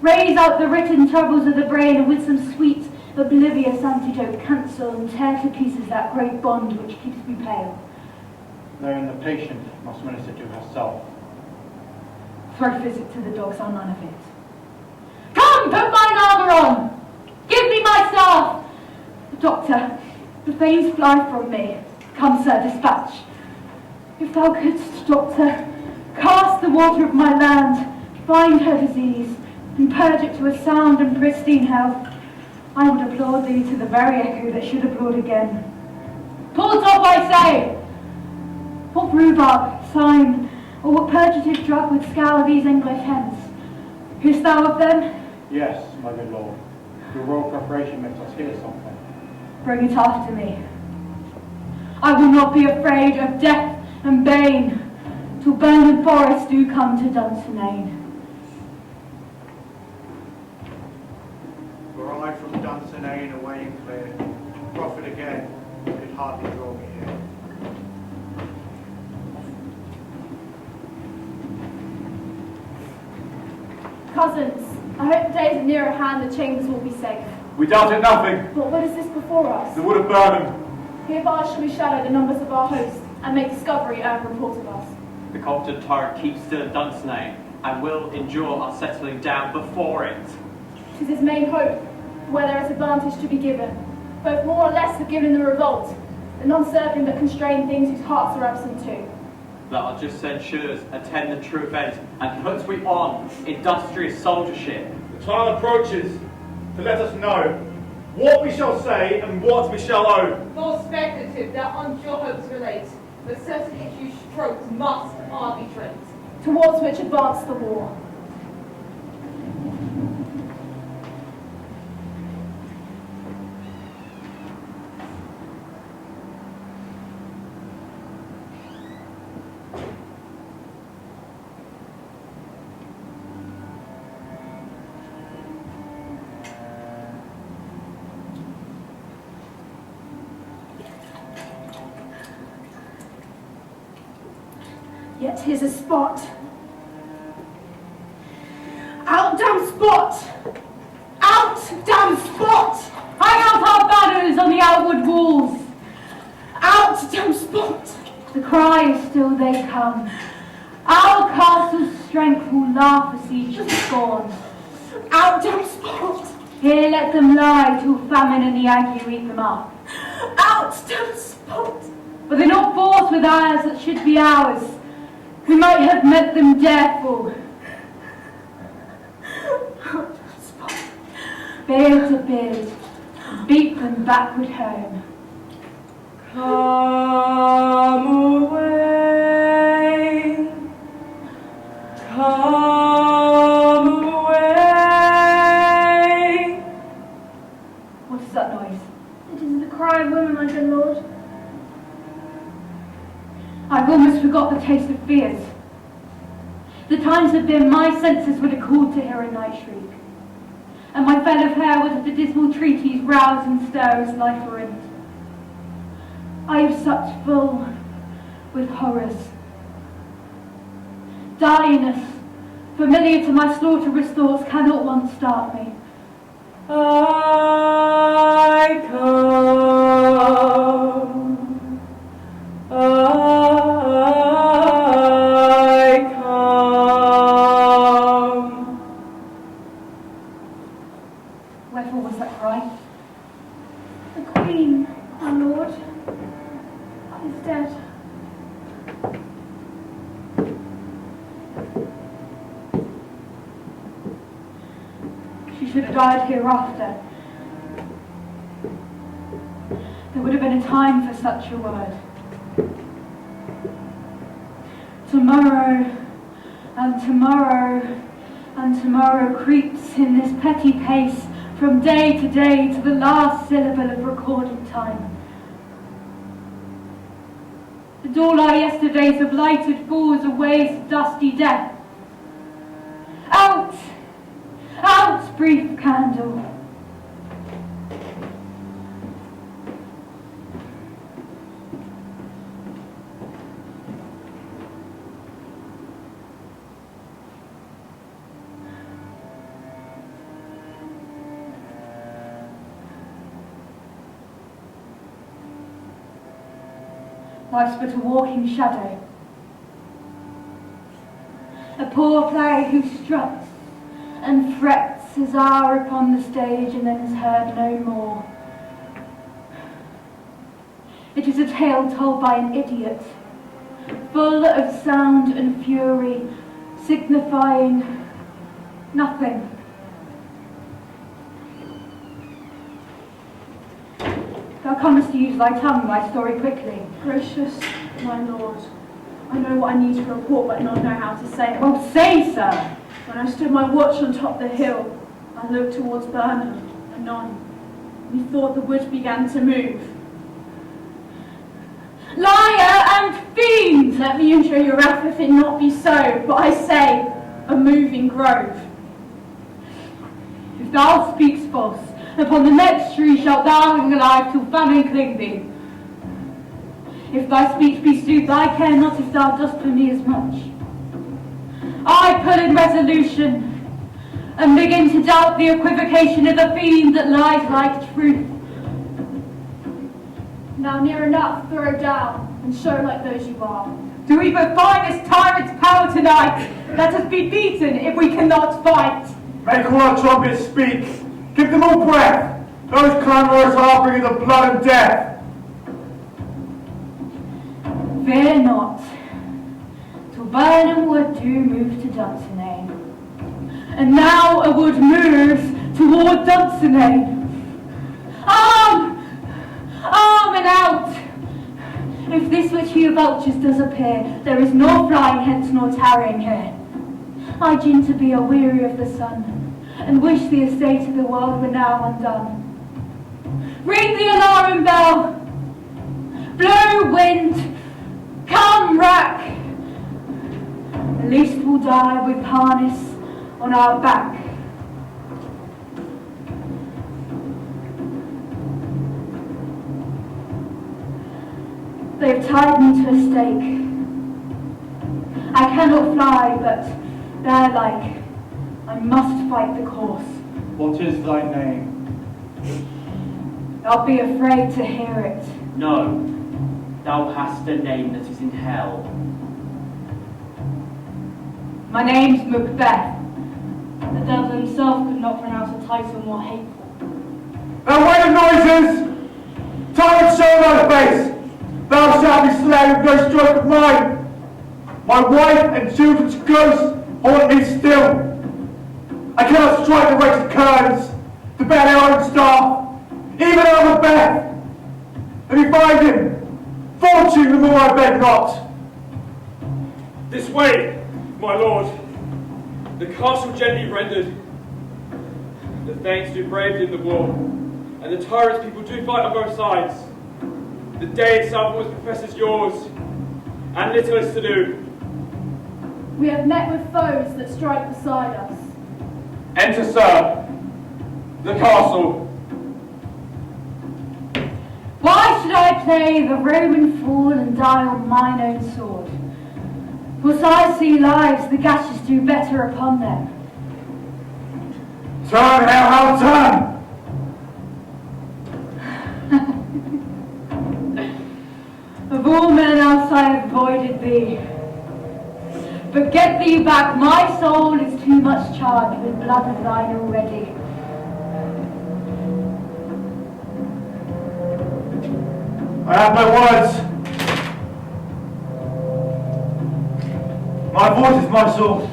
Raise out the written troubles of the brain, and with some sweet, oblivious antidote cancel and tear to pieces that great bond which keeps me pale. Knowing the patient must minister to herself. Throw physic to the dogs, I'll none of it. Come, put mine armour on! Give me my staff! Doctor, the thanes fly from me. Come, sir, dispatch. If thou couldst, doctor, cast the water of my land, find her disease, and purge it to a sound and pristine health, I would applaud thee to the very echo that should applaud again. Pull it off, I say! What rhubarb, thyme, or what purgative drug would scour these English hens? Hearest thou of them? Yes, my good lord. Your royal preparation makes us hear something. Bring it after me. I will not be afraid of death and bane till Bernard Forest do come to Dunsinane. Were I from Dunsinane away and clear, profit again could hardly draw me here. Cousins, I hope the days are near at hand, the chambers will be safe. We doubted nothing. But what is this before us? The wood of Burnham. Hereby shall we shadow the numbers of our host, and make discovery and report of us. The Compton tyrant keeps still at Dunsinane, and will endure our settling down before it. 'Tis his main hope, where there is advantage to be given, both more or less have given in the revolt, the non-serving but constrained things whose hearts are absent too. that our just censures attend the true event and puts we on industrious soldiership. The time approaches to let us know what we shall say and what we shall own. More speculative that on your hopes relate, but certain issue strokes must arbitrate. Towards which advance the war. Yet here's a spot. Out, damn spot! Out, damn spot! Hang out our banners on the outward walls. Out, damn spot! The cry is still they come. Our castle's strength will laugh a siege to scorn. Out, damn spot! Here let them lie till famine and the ague eat them up. Out, damn spot! But they're not forced with ours that should be ours. We might have met them dareful. Beard to beard, beat them backward home. Come away, come away. What is that noise? It is the cry of women, my good lord. I've almost forgot the taste of fears. The times have been my senses would have called to hear a night shriek, and my fellow fair would have the dismal treaties rouse and stir as life were in. I have supped full with horrors. Direness, familiar to my slaughterous thoughts, cannot once start me. I come, I come. Wherefore was that cry? The Queen, our lord, is dead. She should have died hereafter. There would have been a time for such a word. Tomorrow, and tomorrow, and tomorrow creeps in this petty pace from day to day to the last syllable of recorded time. And all our yesterdays of lighted falls away to dusty death. Out! Out, brief candle! Life's but a walking shadow, a poor play who struts and frets his hour upon the stage and then is heard no more. It is a tale told by an idiot, full of sound and fury, signifying nothing. Thou comest to use thy tongue, thy story quickly. Gracious my lord, I know what I need to report, but not know how to say it. Well, say, sir. When I stood my watch on top the hill, I looked towards Burnham, anon. Methought the wood began to move. Liar and fiend! Let me injure your wrath if it not be so, but I say, a moving grove. If thou speakst false, upon the next tree shalt thou hang alive till famine cling thee. If thy speech be sooth, I care not if thou dost for me as much. I put in resolution, and begin to doubt the equivocation of the fiend that lies like truth. Now near enough, throw down, and show like those you are. Do we but find this tyrant's power tonight? Let us be beaten if we cannot fight. Make all our trumpets speak. Give them all breath. Those clamorous harbouring the blood and death. Fear not. Burnham Wood do move to Dunsinane. And now a wood moves toward Dunsinane. Arm! Arm and out! If this which you vultures does appear, there is nor flying hence nor tarrying here. I gin to be a weary of the sun, and wish the estate of the world were now undone. Ring the alarm bell! Blow wind! Come rack! At least we'll die with harness on our back. They've tied me to a stake. I cannot fly, but bear-like, I must fight the course. What is thy name? I'll be afraid to hear it. No, thou hast a name that is in hell. My name's Macbeth. The devil himself could not pronounce a title more hateful. Now wait of noises! Time and show thy face! Thou shalt be slain with no stroke of mine! My wife and children's ghosts haunt me still. I cannot strike the wretched curds to bear their own star, even our Macbeth. Let me find him, fortune the more I beg not. This way, my lord. The castle gently rendered. The thanes do bravely in the war, and the tyrants' people do fight on both sides. The day itself always professes yours, and little is to do. We have met with foes that strike beside us. Enter, sir, the castle. Why should I play the Roman fool and die on mine own sword? For I see lives the gashes do better upon them. Turn, how turn! Of all men else I have avoided thee. But get thee back, my soul is too much charged with blood of thine already. I have no words. My voice is my soul.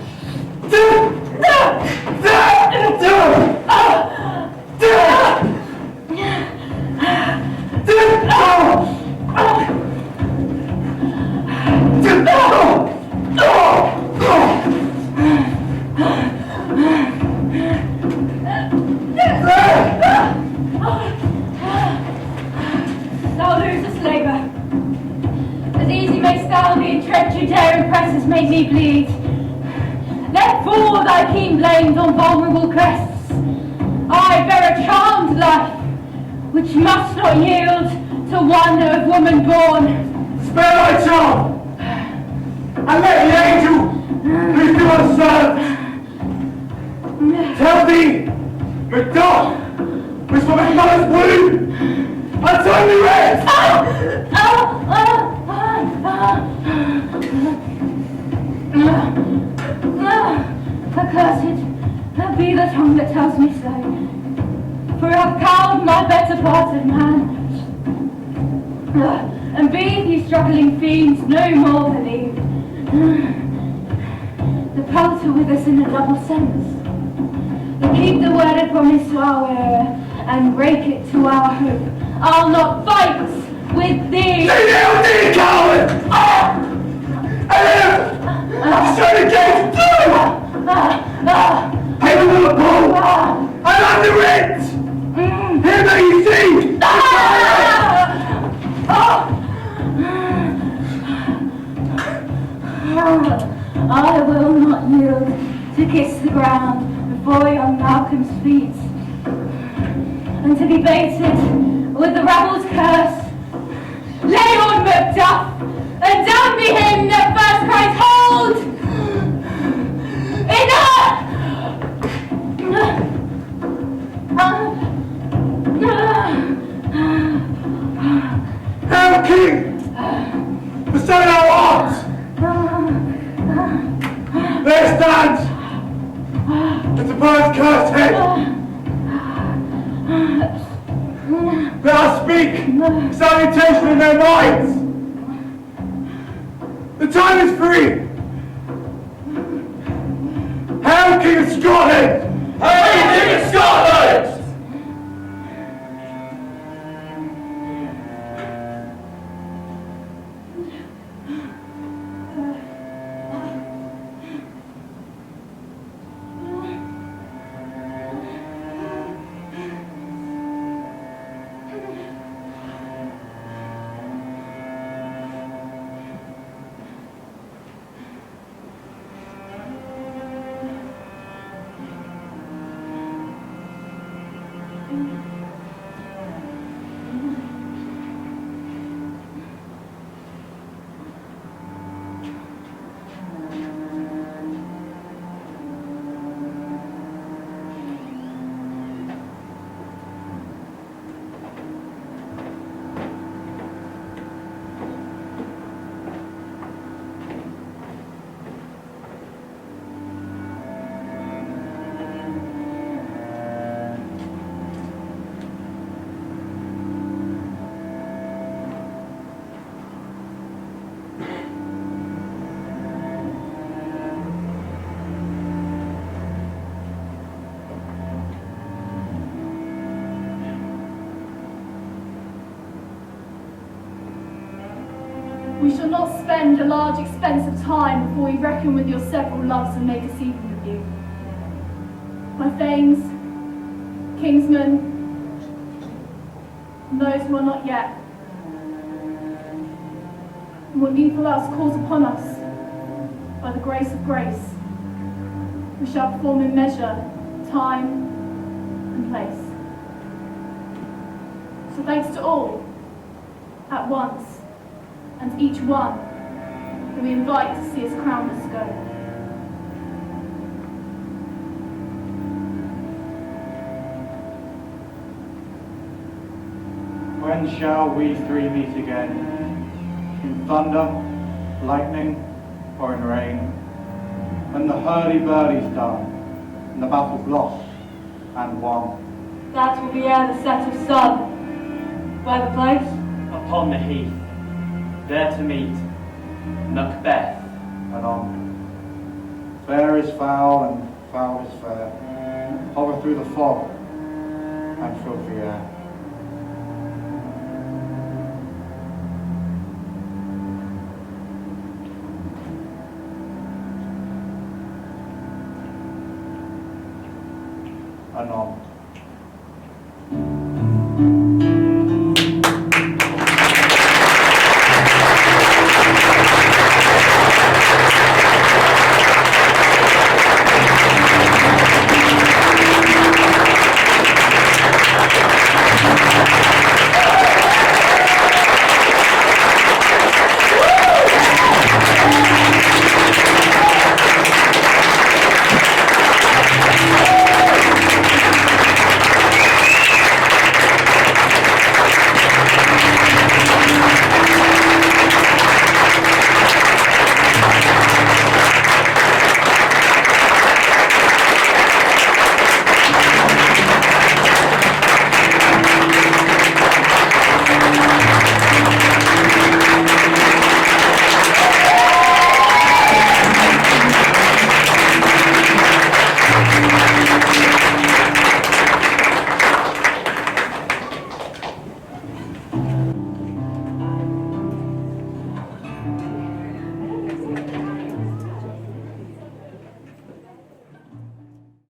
Thou losest labour. As easy mayst thou be entrenched your daring presses make me bleed. Let fall thy keen blames on vulnerable crests. I bear a charmed life, which must not yield to one of woman born. Spare thy charm, and let the angel who do us serve. Tell thee, Macduff, was from his mother's womb, untimely rest! Accursed be the tongue that tells me so, for I've cowed my better part of man. And be ye struggling fiends no more believed. The pelter with us in a double sense. They keep the word of promise to our ear and break it to our hope. I'll not fight with thee. Thee, coward! I'll show the gates through! Heaven will pull! And under it! Here may you see! I will not yield to kiss the ground before young Malcolm's feet, and to be baited with the rabble's curse. Lay on, Macduff, and down be him that first cries, hold! Enough! Hail, King! Bestow our arms! There stands the bird's cursed head. Let us speak salutation in their minds. The time is free. We shall not spend a large expense of time before we reckon with your several loves and make us even with you. My thanes, kingsmen, and those who are not yet. And when evil else calls upon us, by the grace of grace, we shall perform in measure, time, and place. So thanks to all, at once, and each one, that we invite to see us crownless go. When shall we three meet again? In thunder, lightning, or in rain? When the hurdy-burdy's done, and the battle's lost and won. That will be ere the set of sun. Where the place? Upon the heath, there to meet Macbeth. And on. Fair is foul and foul is fair. Hover through the fog and filthy air. Anon.